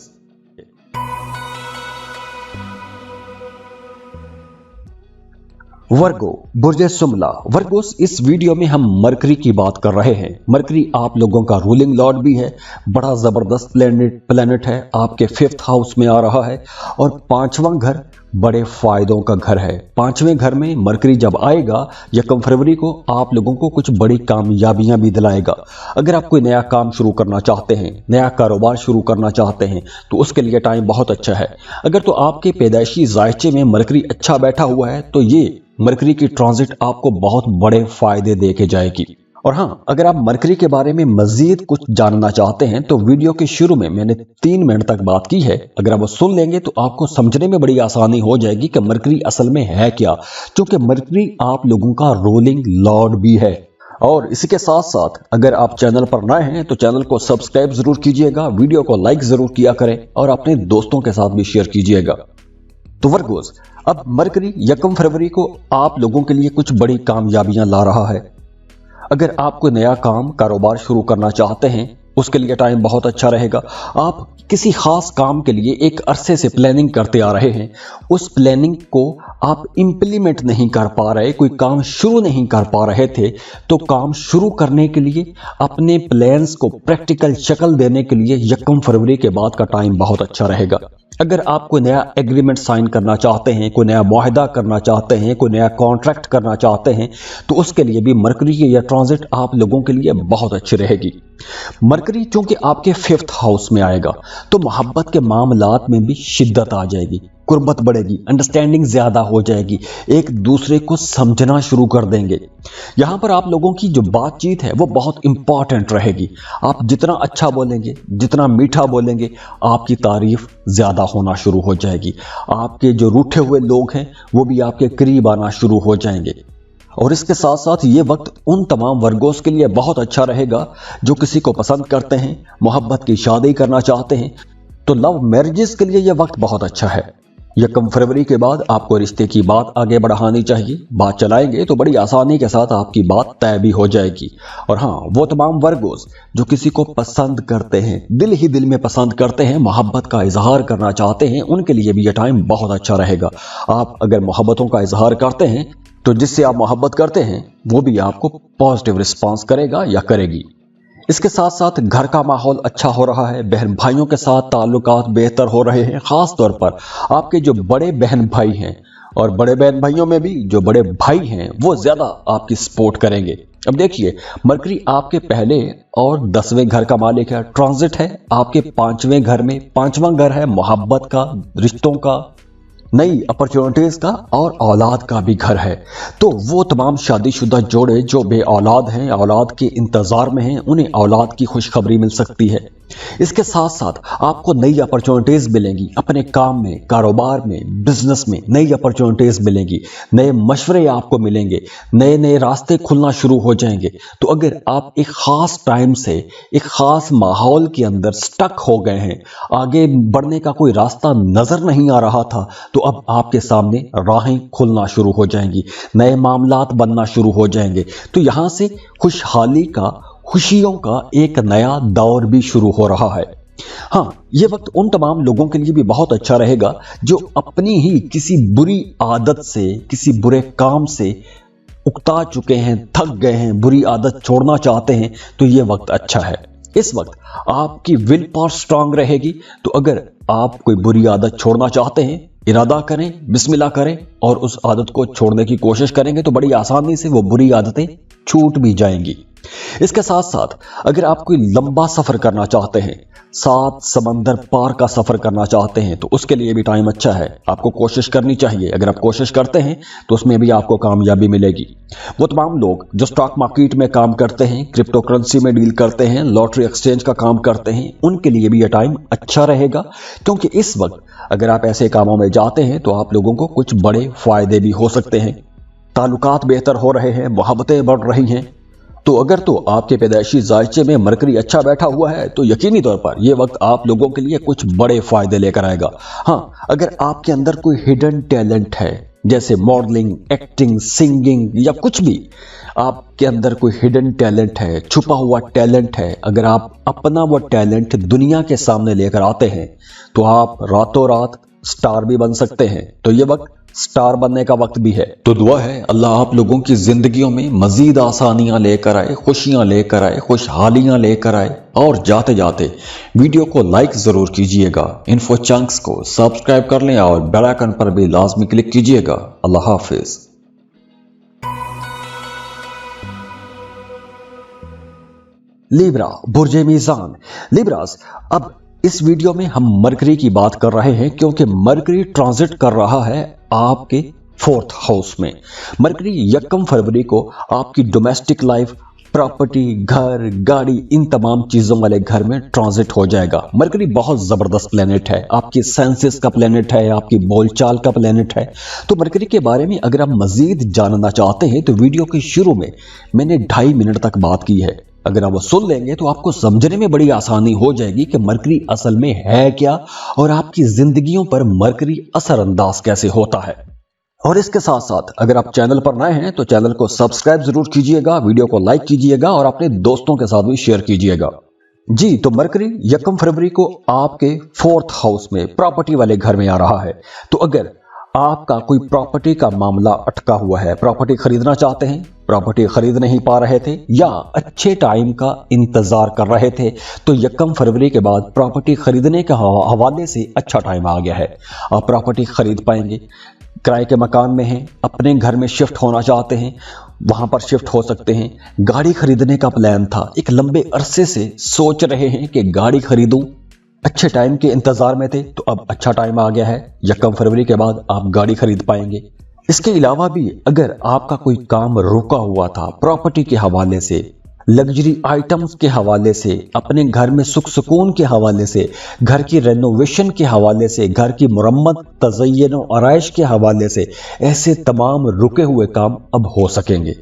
वर्गो बुर्ज सुमला। वर्गोस, इस वीडियो में हम मरकरी की बात कर रहे हैं। मरकरी आप लोगों का रूलिंग लॉर्ड भी है, बड़ा जबरदस्त प्लेनेट है, आपके 5th हाउस में आ रहा है और 5वां घर बड़े फायदों का घर है। 5वें घर में मरकरी जब आएगा 1 फरवरी को आप लोगों को कुछ बड़ी कामयाबियां भी दिलाएगा। अगर आप कोई नया काम शुरू करना चाहते हैं, नया कारोबार शुरू करना चाहते हैं तो उसके लिए टाइम बहुत अच्छा है। अगर तो आपके पैदाइशी जायचे में मरकरी अच्छा बैठा हुआ है तो ये मरकरी की ट्रांजिट आपको बहुत बड़े फायदे दे के जाएगी। और हाँ, अगर आप मरकरी के बारे में मजीद कुछ जानना चाहते हैं तो वीडियो के शुरू में मैंने 3 मिनट तक बात की है, अगर आप वो सुन लेंगे तो आपको समझने में बड़ी आसानी हो जाएगी कि मरकरी असल में है क्या, क्योंकि मरकरी आप लोगों का रूलिंग लॉर्ड भी है। और इसी के साथ साथ अगर आप चैनल पर नए हैं तो चैनल को सब्सक्राइब जरूर कीजिएगा, वीडियो को लाइक जरूर किया करें और अपने दोस्तों के साथ भी शेयर कीजिएगा। तो वर्गोस, अब मरकरी 1 फरवरी को आप लोगों के लिए कुछ बड़ी कामयाबियां ला रहा है। अगर आप कोई नया काम कारोबार शुरू करना चाहते हैं उसके लिए टाइम बहुत अच्छा रहेगा। आप किसी खास काम के लिए एक अरसे से प्लानिंग करते आ रहे हैं, उस प्लानिंग को आप इंप्लीमेंट नहीं कर पा रहे, कोई काम शुरू नहीं कर पा रहे थे, तो काम शुरू करने के लिए अपने प्लान्स को प्रैक्टिकल शक्ल देने के लिए 1 फरवरी के बाद का टाइम बहुत अच्छा रहेगा। अगर आप कोई नया एग्रीमेंट साइन करना चाहते हैं, कोई नया मुआहदा करना चाहते हैं, कोई नया कॉन्ट्रैक्ट करना चाहते हैं तो उसके लिए भी मरकरी की यह ट्रांजिट आप लोगों के लिए बहुत अच्छी रहेगी। मरकरी चूंकि आपके 5th हाउस में आएगा तो मोहब्बत के मामलात में भी शिद्दत आ जाएगी, कुर्बत बढ़ेगी, अंडरस्टैंडिंग ज्यादा हो जाएगी, एक दूसरे को समझना शुरू कर देंगे। यहां पर आप लोगों की जो बातचीत है वो बहुत इंपॉर्टेंट रहेगी। आप जितना अच्छा बोलेंगे, जितना मीठा बोलेंगे, आपकी तारीफ ज्यादा होना शुरू हो जाएगी। आपके जो रूठे हुए लोग हैं वो भी आपके करीब आना शुरू हो जाएंगे। और इसके साथ साथ ये वक्त उन तमाम वर्गोस के लिए बहुत अच्छा रहेगा जो किसी को पसंद करते हैं, मोहब्बत की शादी करना चाहते हैं, तो लव मैरिजेस के लिए यह वक्त बहुत अच्छा है। 1 फरवरी के बाद आपको रिश्ते की बात आगे बढ़ानी चाहिए, बात चलाएंगे तो बड़ी आसानी के साथ आपकी बात तय भी हो जाएगी। और हाँ, वो तमाम वर्गोस जो किसी को पसंद करते हैं, दिल ही दिल में पसंद करते हैं, मोहब्बत का इजहार करना चाहते हैं, उनके लिए भी यह टाइम बहुत अच्छा रहेगा। आप अगर मोहब्बतों का इजहार करते हैं तो जिससे आप मोहब्बत करते हैं वो भी आपको पॉजिटिव रिस्पांस करेगा या करेगी। इसके साथ साथ घर का माहौल अच्छा हो रहा है, बहन भाइयों के साथ ताल्लुकात बेहतर हो रहे हैं, खास तौर पर आपके जो बड़े बहन भाई हैं और बड़े बहन भाइयों में भी जो बड़े भाई हैं वो ज्यादा आपकी सपोर्ट करेंगे। अब देखिए, मरकरी आपके पहले और 10वें घर का मालिक है, ट्रांजिट है आपके 5वें घर में। 5वां घर है मोहब्बत का, रिश्तों का, नई अपॉर्चुनिटीज का और औलाद का भी घर है। तो वो तमाम शादीशुदा जोड़े जो बे औलाद हैं, औलाद के इंतजार में हैं, उन्हें औलाद की खुशखबरी मिल सकती है। इसके साथ साथ आपको नई अपॉर्चुनिटीज मिलेंगी, अपने काम में, कारोबार में, बिजनेस में नई अपॉर्चुनिटीज मिलेंगी, नए मशवरे आपको मिलेंगे, नए नए रास्ते खुलना शुरू हो जाएंगे। तो अगर आप एक खास टाइम से एक खास माहौल के अंदर स्टक हो गए हैं, आगे बढ़ने का कोई रास्ता नजर नहीं आ रहा था, तो अब आपके सामने राहें खुलना शुरू हो जाएंगी, नए मामलात बनना शुरू हो जाएंगे। तो यहां से खुशहाली का, खुशियों का एक नया दौर भी शुरू हो रहा है। हाँ, यह वक्त उन तमाम लोगों के लिए भी बहुत अच्छा रहेगा जो अपनी ही किसी बुरी आदत से, किसी बुरे काम से उकता चुके हैं, थक गए हैं, बुरी आदत छोड़ना चाहते हैं, तो यह वक्त अच्छा है। इस वक्त आपकी विल पावर स्ट्रांग रहेगी। तो अगर आप कोई बुरी आदत छोड़ना चाहते हैं, इरादा करें, बिस्मिल्लाह करें और उस आदत को छोड़ने की कोशिश करेंगे तो बड़ी आसानी से वो बुरी आदतें छूट भी जाएंगी। इसके साथ साथ अगर आप कोई लंबा सफर करना चाहते हैं, 7 समंदर पार का सफर करना चाहते हैं, तो उसके लिए भी टाइम अच्छा है। आपको कोशिश करनी चाहिए। अगर आप कोशिश करते हैं तो उसमें भी आपको कामयाबी मिलेगी। वो तमाम लोग जो स्टॉक मार्केट में काम करते हैं, क्रिप्टो करेंसी में डील करते हैं, लॉटरी एक्सचेंज का काम करते हैं, उनके लिए भी यह टाइम अच्छा रहेगा, क्योंकि इस वक्त अगर आप ऐसे कामों में जाते हैं तो आप लोगों को कुछ बड़े फायदे भी हो सकते हैं। ताल्लुकात बेहतर हो रहे हैं, मोहब्बतें बढ़ रही हैं। तो अगर तो आपके पैदाइशी जायचे में मरकरी अच्छा बैठा हुआ है तो यकीनी तौर पर यह वक्त आप लोगों के लिए कुछ बड़े फायदे लेकर आएगा। हाँ, अगर आपके अंदर कोई हिडन टैलेंट है, जैसे मॉडलिंग, एक्टिंग, सिंगिंग या कुछ भी, आपके अंदर कोई हिडन टैलेंट है, छुपा हुआ टैलेंट है, अगर आप अपना वो टैलेंट दुनिया के सामने लेकर आते हैं तो आप रातों रात स्टार भी बन सकते हैं। तो ये वक्त स्टार बनने का वक्त भी है। तो दुआ है अल्लाह आप लोगों की जिंदगियों में मजीद आसानियां लेकर आए, खुशियां लेकर आए, खुशहालियां लेकर आए। और जाते जाते वीडियो को लाइक जरूर कीजिएगा, इन्फो चंक्स को सब्सक्राइब कर लें और बेल आइकन पर भी लाजमी क्लिक कीजिएगा। अल्लाह हाफिज। लिब्रा, बुर्जे मीज़ान। लिब्रास, अब इस वीडियो में हम मरकरी की बात कर रहे हैं क्योंकि मरकरी ट्रांजिट कर रहा है आपके 4th हाउस में। मरकरी 1 फरवरी को आपकी डोमेस्टिक लाइफ, प्रॉपर्टी, घर, गाड़ी, इन तमाम चीजों वाले घर में ट्रांजिट हो जाएगा। मरकरी बहुत जबरदस्त प्लेनेट है, आपकी सेंसेस का प्लेनेट है, आपकी बोलचाल का प्लेनेट है। तो मरकरी के बारे में अगर आप मजीद जानना चाहते हैं तो वीडियो के शुरू में मैंने 2.5 मिनट तक बात की है। अगर आप वो सुन लेंगे तो आपको समझने में बड़ी आसानी हो जाएगी कि मरकरी असल में है क्या और आपकी जिंदगियों पर मरकरी असरअंदाज कैसे होता है। और इसके साथ साथ अगर आप चैनल पर नए हैं तो चैनल को सब्सक्राइब जरूर कीजिएगा, वीडियो को लाइक कीजिएगा और अपने दोस्तों के साथ भी शेयर कीजिएगा। जी, तो मरकरी 1 फरवरी को आपके 4th हाउस में प्रॉपर्टी वाले घर में आ रहा है। तो अगर आपका कोई प्रॉपर्टी का मामला अटका हुआ है, प्रॉपर्टी खरीदना चाहते हैं, प्रॉपर्टी खरीद नहीं पा रहे थे या अच्छे टाइम का इंतजार कर रहे थे, तो 1 फरवरी के बाद प्रॉपर्टी खरीदने के हवाले से अच्छा टाइम आ गया है। आप प्रॉपर्टी खरीद पाएंगे। किराए के मकान में हैं, अपने घर में शिफ्ट होना चाहते हैं, वहां पर शिफ्ट हो सकते हैं। गाड़ी खरीदने का प्लान था, एक लंबे अरसे से सोच रहे हैं कि गाड़ी खरीदूं, अच्छे टाइम के इंतजार में थे, तो अब अच्छा टाइम आ गया है। 1 फरवरी के बाद आप गाड़ी खरीद पाएंगे। इसके अलावा भी अगर आपका कोई काम रुका हुआ था प्रॉपर्टी के हवाले से, लग्जरी आइटम्स के हवाले से, अपने घर में सुख सुकून के हवाले से, घर की रेनोवेशन के हवाले से, घर की मुरम्मत, तज़य्युन और आराइश के हवाले से, ऐसे तमाम रुके हुए काम अब हो सकेंगे।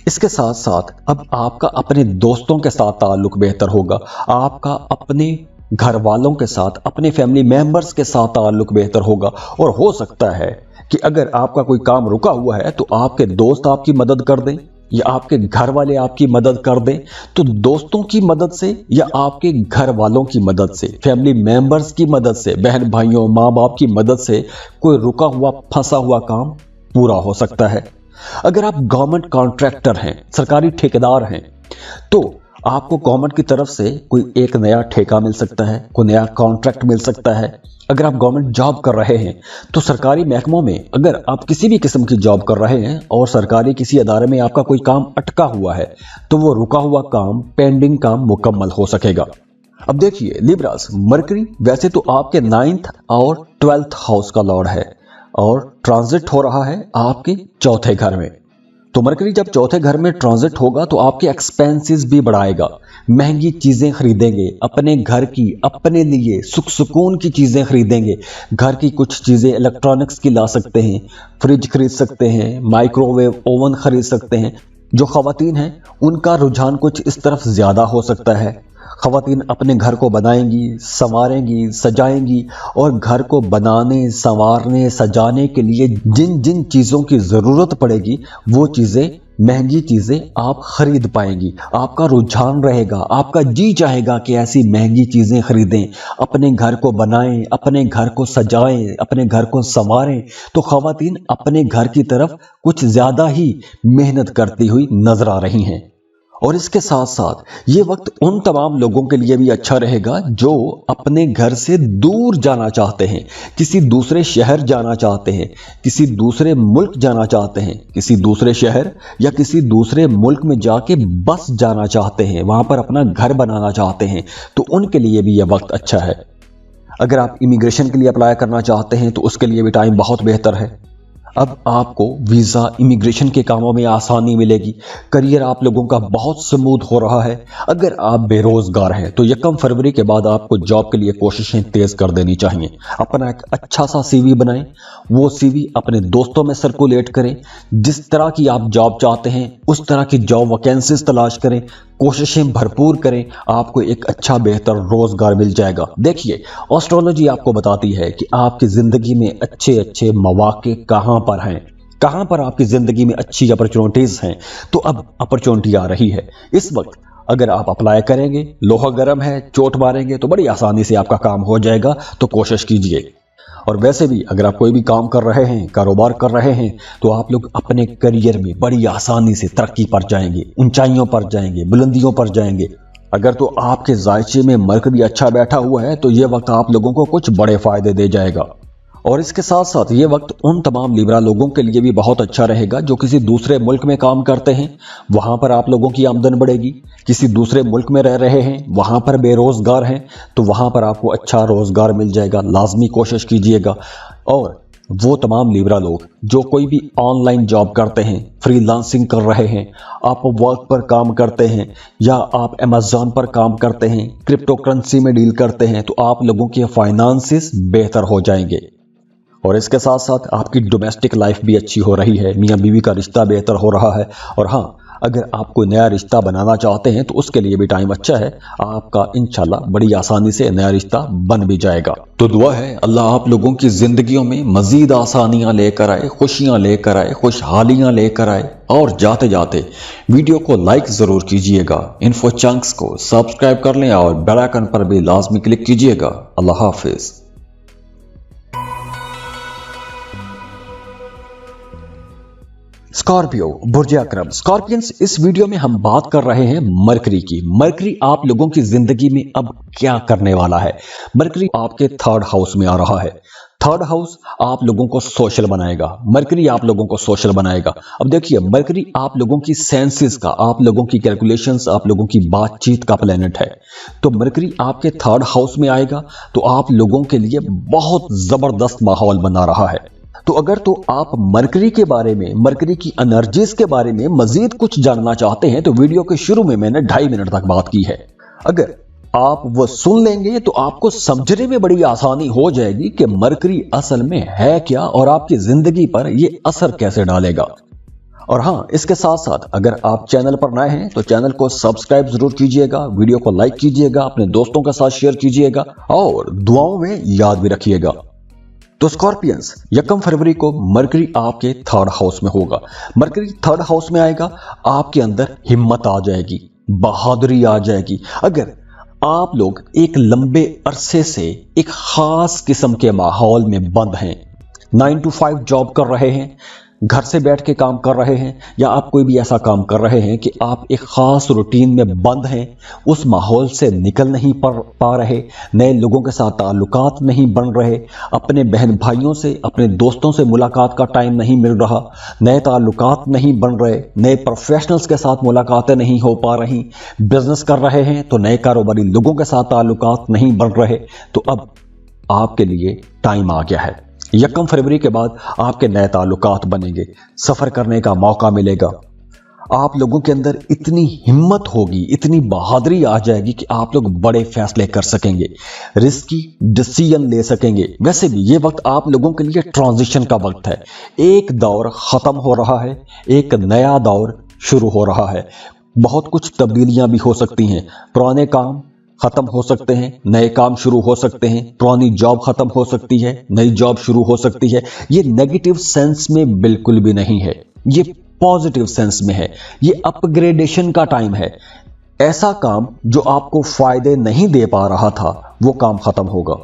इसके साथ साथ अब आपका अपने दोस्तों के साथ ताल्लुक बेहतर होगा, आपका अपने घर वालों के साथ, अपने फैमिली मेंबर्स के साथ ताल्लुक बेहतर होगा। और हो सकता है कि अगर आपका कोई काम रुका हुआ है तो आपके दोस्त आपकी मदद कर दें या आपके घर वाले आपकी मदद कर दें। तो दोस्तों की मदद से या आपके घर वालों की मदद से, फैमिली मेंबर्स की मदद से, बहन भाइयों, माँ बाप की मदद से कोई रुका हुआ, फंसा हुआ काम पूरा हो सकता है। अगर आप गवर्नमेंट कॉन्ट्रैक्टर हैं, सरकारी ठेकेदार हैं, तो आपको गवर्नमेंट की तरफ से कोई एक नया ठेका मिल सकता है, कोई नया कॉन्ट्रैक्ट मिल सकता है। अगर आप गवर्नमेंट जॉब कर रहे हैं तो सरकारी महकमों में अगर आप किसी भी किस्म की जॉब कर रहे हैं और सरकारी किसी अदारे में आपका कोई काम अटका हुआ है तो वो रुका हुआ काम, पेंडिंग काम मुकम्मल हो सकेगा। अब देखिए लिब्रास, मरकरी वैसे तो आपके 9th और 12th हाउस का लॉर्ड है और ट्रांजिट हो रहा है आपके 4थे घर में। तो मरकरी जब 4थे घर में ट्रांजिट होगा तो आपके एक्सपेंसेस भी बढ़ाएगा, महंगी चीजें खरीदेंगे, अपने घर की, अपने लिए सुख सुकून की चीजें खरीदेंगे। घर की कुछ चीजें इलेक्ट्रॉनिक्स की ला सकते हैं, फ्रिज खरीद सकते हैं, माइक्रोवेव ओवन खरीद सकते हैं। जो खवातीन हैं उनका रुझान कुछ इस तरफ ज्यादा हो सकता है। खवातीन अपने घर को बनाएंगी, संवारेंगी, सजाएंगी और घर को बनाने, संवारने, सजाने के लिए जिन जिन चीज़ों की ज़रूरत पड़ेगी वो चीज़ें, महंगी चीज़ें आप खरीद पाएंगी। आपका रुझान रहेगा, आपका जी चाहेगा कि ऐसी महंगी चीज़ें खरीदें, अपने घर को बनाएं, अपने घर को सजाएं, अपने घर को संवारें। तो खवातीन अपने घर की तरफ कुछ ज़्यादा ही मेहनत करती हुई नजर आ रही हैं। और इसके साथ साथ ये वक्त उन तमाम लोगों के लिए भी अच्छा रहेगा जो अपने घर से दूर जाना चाहते हैं, किसी दूसरे शहर जाना चाहते हैं, किसी दूसरे मुल्क जाना चाहते हैं, किसी दूसरे शहर या किसी दूसरे मुल्क में जाके बस जाना चाहते हैं, वहां पर अपना घर बनाना चाहते हैं, तो उनके लिए भी यह वक्त अच्छा है। अगर आप इमिग्रेशन के लिए अप्लाई करना चाहते हैं तो उसके लिए भी टाइम बहुत बेहतर है। अब आपको वीज़ा इमिग्रेशन के कामों में आसानी मिलेगी। करियर आप लोगों का बहुत स्मूथ हो रहा है। अगर आप बेरोजगार हैं तो 1 फरवरी के बाद आपको जॉब के लिए कोशिशें तेज कर देनी चाहिए। अपना एक अच्छा सा CV बनाएं, वो CV अपने दोस्तों में सर्कुलेट करें। जिस तरह की आप जॉब चाहते हैं उस तरह की जॉब वैकेंसीज तलाश करें, कोशिशें भरपूर करें, आपको एक अच्छा बेहतर रोजगार मिल जाएगा। देखिए, एस्ट्रोलॉजी आपको बताती है कि आपकी जिंदगी में अच्छे अच्छे मौके कहां पर हैं, कहां पर आपकी जिंदगी में अच्छी अपॉर्चुनिटीज हैं। तो अब अपॉर्चुनिटी आ रही है। इस वक्त अगर आप अप्लाई करेंगे, लोहा गर्म है, चोट मारेंगे तो बड़ी आसानी से आपका काम हो जाएगा। तो कोशिश कीजिए। और वैसे भी अगर आप कोई भी काम कर रहे हैं, कारोबार कर रहे हैं, तो आप लोग अपने करियर में बड़ी आसानी से तरक्की पर जाएंगे, ऊंचाइयों पर जाएंगे, बुलंदियों पर जाएंगे। अगर तो आपके जायचे में मरकरी अच्छा बैठा हुआ है तो ये वक्त आप लोगों को कुछ बड़े फायदे दे जाएगा। और इसके साथ साथ ये वक्त उन तमाम लिब्रा लोगों के लिए भी बहुत अच्छा रहेगा जो किसी दूसरे मुल्क में काम करते हैं, वहां पर आप लोगों की आमदन बढ़ेगी। किसी दूसरे मुल्क में रह रहे हैं, वहां पर बेरोजगार हैं, तो वहां पर आपको अच्छा रोजगार मिल जाएगा। लाजमी कोशिश कीजिएगा। और वो तमाम लिब्रा लोग जो कोई भी ऑनलाइन जॉब करते हैं, फ्रीलांसिंग कर रहे हैं, आप वर्क पर काम करते हैं या आप अमेज़न पर काम करते हैं, क्रिप्टो करेंसी में डील करते हैं, तो आप लोगों के फाइनेंसेस बेहतर हो जाएंगे। और इसके साथ साथ आपकी डोमेस्टिक लाइफ भी अच्छी हो रही है, मियाँ बीवी का रिश्ता बेहतर हो रहा है। और हाँ, अगर आप कोई नया रिश्ता बनाना चाहते हैं तो उसके लिए भी टाइम अच्छा है। आपका इंशाल्लाह बड़ी आसानी से नया रिश्ता बन भी जाएगा। तो दुआ है अल्लाह आप लोगों की जिंदगियों में मजीद आसानियां लेकर आए, खुशियां लेकर आए, खुशहालियां लेकर आए। और जाते जाते वीडियो को लाइक जरूर कीजिएगा, इन्फो चंक्स को सब्सक्राइब कर लें और बेल आइकन पर भी लाजमी क्लिक कीजिएगा। अल्लाह हाफिज। स्कॉर्पियो, बुर्ज अकरम, स्कॉर्पियंस, इस वीडियो में हम बात कर रहे हैं मरकरी की। मरकरी आप लोगों की जिंदगी में अब क्या करने वाला है। मरकरी आपके 3rd हाउस में आ रहा है। 3rd हाउस आप लोगों को सोशल बनाएगा। मरकरी आप लोगों को सोशल बनाएगा। अब देखिए, मरकरी आप लोगों की सेंसेस का, आप लोगों की कैलकुलेशंस, आप लोगों की बातचीत का प्लेनेट है। तो मरकरी आपके 3rd हाउस में आएगा तो आप लोगों के लिए बहुत जबरदस्त माहौल बना रहा है। तो अगर तो आप मरकरी के बारे में, मरकरी की एनर्जीज के बारे में मजीद कुछ जानना चाहते हैं तो वीडियो के शुरू में मैंने 2.5 मिनट तक बात की है। अगर आप वो सुन लेंगे तो आपको समझने में बड़ी आसानी हो जाएगी कि मरकरी असल में है क्या और आपकी जिंदगी पर ये असर कैसे डालेगा। और हाँ, इसके साथ साथ अगर आप चैनल पर नए हैं तो चैनल को सब्सक्राइब जरूर कीजिएगा, वीडियो को लाइक कीजिएगा, अपने दोस्तों के साथ शेयर कीजिएगा और दुआओं में याद भी रखिएगा। तो स्कॉर्पियंस, 1 फरवरी को मरकरी आपके 3rd हाउस में होगा। मरकरी 3rd हाउस में आएगा, आपके अंदर हिम्मत आ जाएगी, बहादुरी आ जाएगी। अगर आप लोग एक लंबे अरसे से एक खास किस्म के माहौल में बंद हैं, 9 to 5 जॉब कर रहे हैं, घर से बैठ के काम कर रहे हैं, या आप कोई भी ऐसा काम कर रहे हैं कि आप एक खास रूटीन में बंद हैं, उस माहौल से निकल नहीं पा रहे, नए लोगों के साथ ताल्लुकात नहीं बन रहे, अपने बहन भाइयों से, अपने दोस्तों से मुलाकात का टाइम नहीं मिल रहा, नए ताल्लुकात नहीं बन रहे, नए प्रोफेशनल्स के साथ मुलाकातें नहीं हो पा रही, बिजनेस कर रहे हैं तो नए कारोबारी लोगों के साथ ताल्लुकात नहीं बन रहे, तो अब आपके लिए टाइम आ गया है। 1 फरवरी के बाद आपके नए ताल्लुकात बनेंगे, सफर करने का मौका मिलेगा। आप लोगों के अंदर इतनी हिम्मत होगी, इतनी बहादुरी आ जाएगी कि आप लोग बड़े फैसले कर सकेंगे, रिस्की डिसीजन ले सकेंगे। वैसे भी ये वक्त आप लोगों के लिए ट्रांजिशन का वक्त है। एक दौर खत्म हो रहा है, एक नया दौर शुरू हो रहा है। बहुत कुछ तब्दीलियां भी हो सकती हैं। पुराने काम खत्म हो सकते हैं, नए काम शुरू हो सकते हैं, पुरानी जॉब खत्म हो सकती है, नई जॉब शुरू हो सकती है। ये नेगेटिव सेंस में बिल्कुल भी नहीं है, ये पॉजिटिव सेंस में है। ये अपग्रेडेशन का टाइम है। ऐसा काम जो आपको फायदे नहीं दे पा रहा था वो काम खत्म होगा।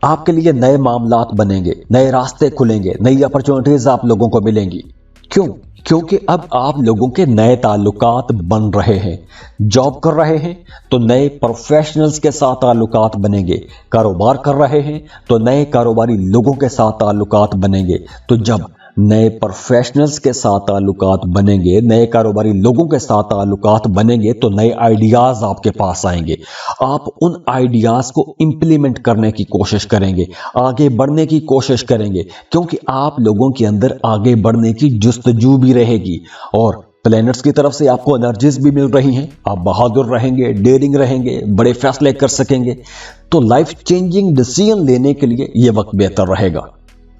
आपके लिए नए मामलात बनेंगे, नए रास्ते खुलेंगे, नई अपॉर्चुनिटीज आप लोगों को मिलेंगी। क्यों? क्योंकि अब आप लोगों के नए ताल्लुकात बन रहे हैं। जॉब कर रहे हैं तो नए प्रोफेशनल्स के साथ ताल्लुकात बनेंगे, कारोबार कर रहे हैं तो नए कारोबारी लोगों के साथ ताल्लुकात बनेंगे। तो जब नए प्रोफेशनल्स के साथ ताल्लुकात बनेंगे, नए कारोबारी लोगों के साथ ताल्लुकात बनेंगे तो नए आइडियाज आपके पास आएंगे। आप उन आइडियाज को इंप्लीमेंट करने की कोशिश करेंगे, आगे बढ़ने की कोशिश करेंगे, क्योंकि आप लोगों के अंदर आगे बढ़ने की जुस्तजू भी रहेगी और प्लैनेट्स की तरफ से आपको एनर्जीज भी मिल रही हैं। आप बहादुर रहेंगे, डेयरिंग रहेंगे, बड़े फैसले कर सकेंगे, तो लाइफ चेंजिंग डिसीजन लेने के लिए यह वक्त बेहतर रहेगा।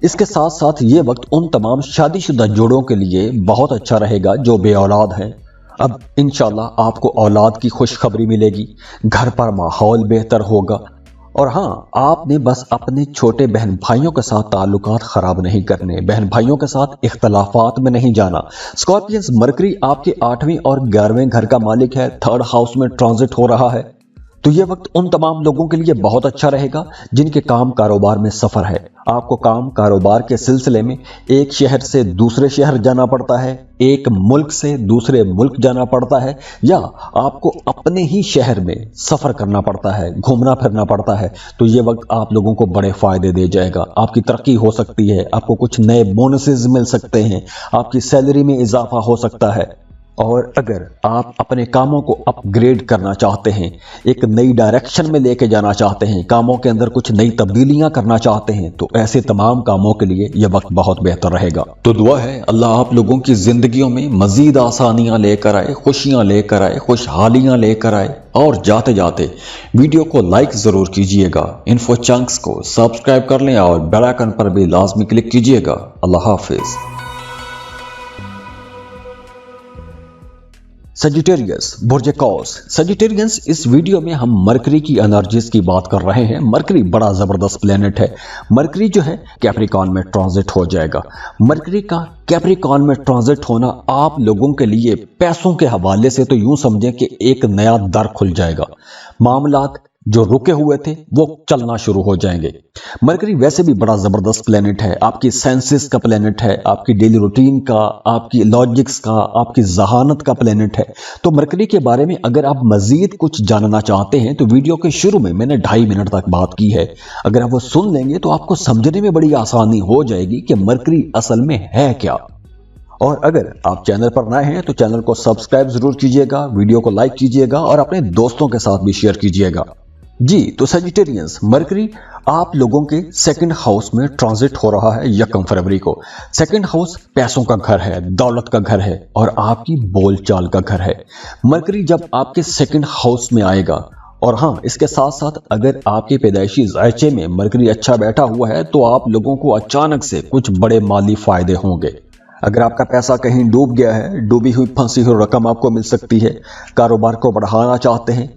इसके साथ साथ ये वक्त उन तमाम शादीशुदा जोड़ों के लिए बहुत अच्छा रहेगा जो बे औलाद हैं। अब इंशाल्लाह आपको औलाद की खुशखबरी मिलेगी, घर पर माहौल बेहतर होगा। और हाँ, आपने बस अपने छोटे बहन भाइयों के साथ ताल्लुकात खराब नहीं करने, बहन भाइयों के साथ इख्तलाफात में नहीं जाना। स्कॉर्पियंस, मरकरी आपके 8वें और 11वें घर का मालिक है, 3rd हाउस में ट्रांजिट हो रहा है, तो ये वक्त उन तमाम लोगों के लिए बहुत अच्छा रहेगा जिनके काम कारोबार में सफर है। आपको काम कारोबार के सिलसिले में एक शहर से दूसरे शहर जाना पड़ता है, एक मुल्क से दूसरे मुल्क जाना पड़ता है, या आपको अपने ही शहर में सफर करना पड़ता है, घूमना फिरना पड़ता है, तो ये वक्त आप लोगों को बड़े फायदे दे जाएगा। आपकी तरक्की हो सकती है, आपको कुछ नए बोनसेस मिल सकते हैं, आपकी सैलरी में इजाफा हो सकता है। और अगर आप अपने कामों को अपग्रेड करना चाहते हैं, एक नई डायरेक्शन में लेके जाना चाहते हैं, कामों के अंदर कुछ नई तब्दीलियां करना चाहते हैं, तो ऐसे तमाम कामों के लिए यह वक्त बहुत बेहतर रहेगा। तो दुआ है अल्लाह आप लोगों की जिंदगियों में मजीद आसानियां लेकर आए, खुशियां लेकर आए, खुशहालियां लेकर आए। और जाते जाते वीडियो को लाइक जरूर कीजिएगा, इन्फो चंक्स को सब्सक्राइब कर लें और बेल आइकन पर भी लाजमी क्लिक कीजिएगा। अल्लाह हाफिज। सजिटेरियस, बुर्ज कौस। सजिटेरियंस, इस वीडियो में हम मरकरी की एनर्जीज की बात कर रहे हैं। मरकरी बड़ा जबरदस्त प्लेनेट है। मरकरी जो है कैप्रिकॉर्न में ट्रांजिट हो जाएगा। मरकरी का कैप्रिकॉर्न में ट्रांजिट होना आप लोगों के लिए पैसों के हवाले से तो यूं समझें कि एक नया दर खुल जाएगा। मामलात जो रुके हुए थे वो चलना शुरू हो जाएंगे। मरकरी वैसे भी बड़ा जबरदस्त प्लेनेट है, आपकी सेंसेस का प्लेनेट है, आपकी डेली रूटीन का, आपकी लॉजिक्स का, आपकी जहानत का प्लेनेट है। तो मरकरी के बारे में अगर आप मजीद कुछ जानना चाहते हैं तो वीडियो के शुरू में मैंने 2.5 मिनट तक बात की है। अगर आप वो सुन लेंगे तो आपको समझने में बड़ी आसानी हो जाएगी कि मरकरी असल में है क्या। और अगर आप चैनल पर नए हैं तो चैनल को सब्सक्राइब जरूर कीजिएगा, वीडियो को लाइक कीजिएगा और अपने दोस्तों के साथ भी शेयर कीजिएगा। जी तो सजिटेरियंस, मरकरी आप लोगों के 2nd हाउस में ट्रांजिट हो रहा है 1 फरवरी को। 2nd हाउस पैसों का घर है, दौलत का घर है और आपकी बोलचाल का घर है। मरकरी जब आपके 2nd हाउस में आएगा, और हाँ, इसके साथ साथ अगर आपके पैदाइशी ज़ायचे में मरकरी अच्छा बैठा हुआ है तो आप लोगों को अचानक से कुछ बड़े माली फायदे होंगे। अगर आपका पैसा कहीं डूब गया है, डूबी हुई फंसी हुई रकम आपको मिल सकती है। कारोबार को बढ़ाना चाहते हैं,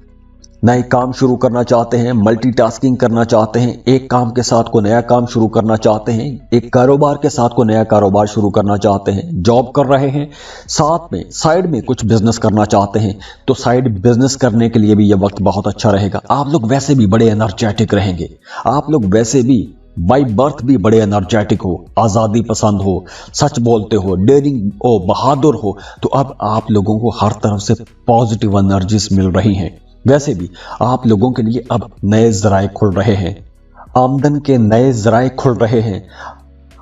नए काम शुरू करना चाहते हैं, मल्टीटास्किंग करना चाहते हैं, एक काम के साथ को नया काम शुरू करना चाहते हैं, एक कारोबार के साथ को नया कारोबार शुरू करना चाहते हैं, जॉब कर रहे हैं, साथ में साइड में कुछ बिजनेस करना चाहते हैं, तो साइड बिजनेस करने के लिए भी यह वक्त बहुत अच्छा रहेगा। आप लोग वैसे भी बड़े एनर्जेटिक रहेंगे, आप लोग वैसे भी बाई बर्थ भी बड़े एनर्जेटिक हो, आज़ादी पसंद हो, सच बोलते हो, डेयरिंग हो, बहादुर हो, तो अब आप लोगों को हर तरफ से पॉजिटिव एनर्जीज मिल रही हैं। वैसे भी आप लोगों के लिए अब नए ज़राए खुल रहे हैं, आमदन के नए ज़राए खुल रहे हैं।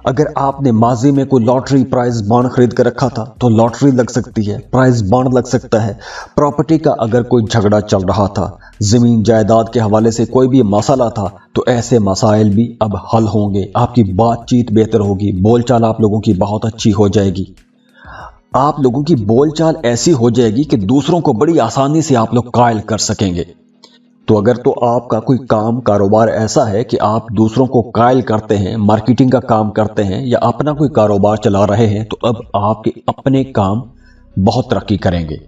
अगर आपने माजी में कोई लॉटरी प्राइज बॉन्ड खरीद कर रखा था तो लॉटरी लग सकती है, प्राइज बॉन्ड लग सकता है। प्रॉपर्टी का अगर कोई झगड़ा चल रहा था, जमीन जायदाद के हवाले से कोई भी मसला था, तो ऐसे मसाइल भी अब हल होंगे। आपकी बातचीत बेहतर होगी, बोलचाल आप लोगों की बहुत अच्छी हो जाएगी। आप लोगों की बोलचाल ऐसी हो जाएगी कि दूसरों को बड़ी आसानी से आप लोग कायल कर सकेंगे। तो अगर तो आपका कोई काम कारोबार ऐसा है कि आप दूसरों को कायल करते हैं, मार्केटिंग का काम करते हैं या अपना कोई कारोबार चला रहे हैं, तो अब आपके अपने काम बहुत तरक्की करेंगे।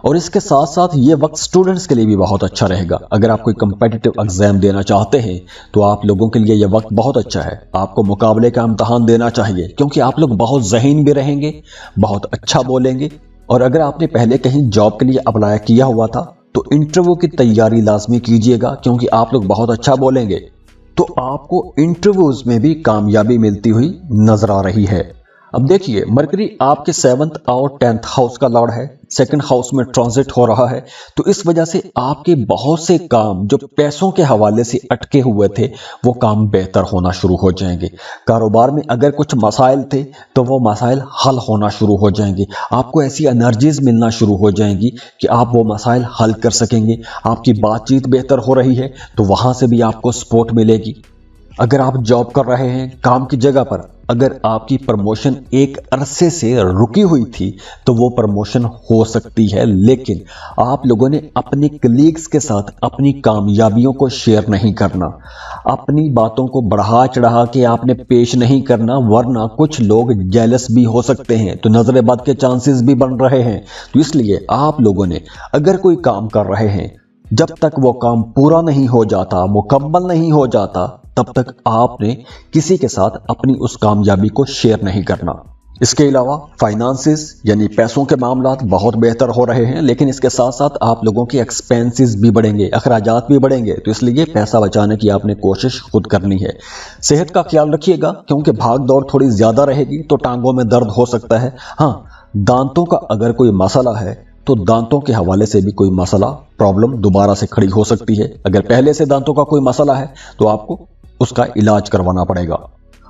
और इसके साथ साथ ये वक्त स्टूडेंट्स के लिए भी बहुत अच्छा रहेगा। अगर आप कोई कम्पिटिटिव एग्जाम देना चाहते हैं तो आप लोगों के लिए ये वक्त बहुत अच्छा है। आपको मुकाबले का इम्तहान देना चाहिए क्योंकि आप लोग बहुत ज़हीन भी रहेंगे, बहुत अच्छा बोलेंगे। और अगर आपने पहले कहीं जॉब के लिए अप्लाई किया हुआ था तो इंटरव्यू की तैयारी लाजमी कीजिएगा क्योंकि आप लोग बहुत अच्छा बोलेंगे तो आपको इंटरव्यूज में भी कामयाबी मिलती हुई नजर आ रही है। अब देखिए, मरकरी आपके 7th और 10th हाउस का लॉर्ड है, 2nd हाउस में ट्रांजिट हो रहा है। तो इस वजह से आपके बहुत से काम जो पैसों के हवाले से अटके हुए थे वो काम बेहतर होना शुरू हो जाएंगे। कारोबार में अगर कुछ मसाइल थे तो वो मसाइल हल होना शुरू हो जाएंगे। आपको ऐसी एनर्जीज मिलना शुरू हो जाएंगी कि आप वो मसाइल हल कर सकेंगे। आपकी बातचीत बेहतर हो रही है तो वहां से भी आपको सपोर्ट मिलेगी। अगर आप जॉब कर रहे हैं काम की जगह पर, अगर आपकी प्रमोशन एक अरसे से रुकी हुई थी तो वो प्रमोशन हो सकती है, लेकिन आप लोगों ने अपने कलीग्स के साथ अपनी कामयाबियों को शेयर नहीं करना, अपनी बातों को बढ़ा चढ़ा के आपने पेश नहीं करना, वरना कुछ लोग जेलस भी हो सकते हैं तो नजर बद के चांसेस भी बन रहे हैं। तो इसलिए आप लोगों ने अगर कोई काम कर रहे हैं, जब तक वो काम पूरा नहीं हो जाता, मुकम्मल नहीं हो जाता, तब तक आपने किसी के साथ अपनी उस कामयाबी को शेयर नहीं करना। इसके अलावा फाइनेंसेस यानी पैसों के मामलात बहुत बेहतर हो रहे हैं, लेकिन इसके साथ साथ आप लोगों के एक्सपेंसेस भी बढ़ेंगे, अखराजात भी बढ़ेंगे। तो इसलिए पैसा बचाने की आपने कोशिश खुद करनी है। सेहत का ख्याल रखिएगा, क्योंकि भाग दौड़ थोड़ी ज्यादा रहेगी तो टांगों में दर्द हो सकता है। हाँ, दांतों का अगर कोई मसला है तो दांतों के हवाले से भी कोई मसला प्रॉब्लम दोबारा से खड़ी हो सकती है। अगर पहले से दांतों का कोई मसला है तो आपको उसका इलाज करवाना पड़ेगा,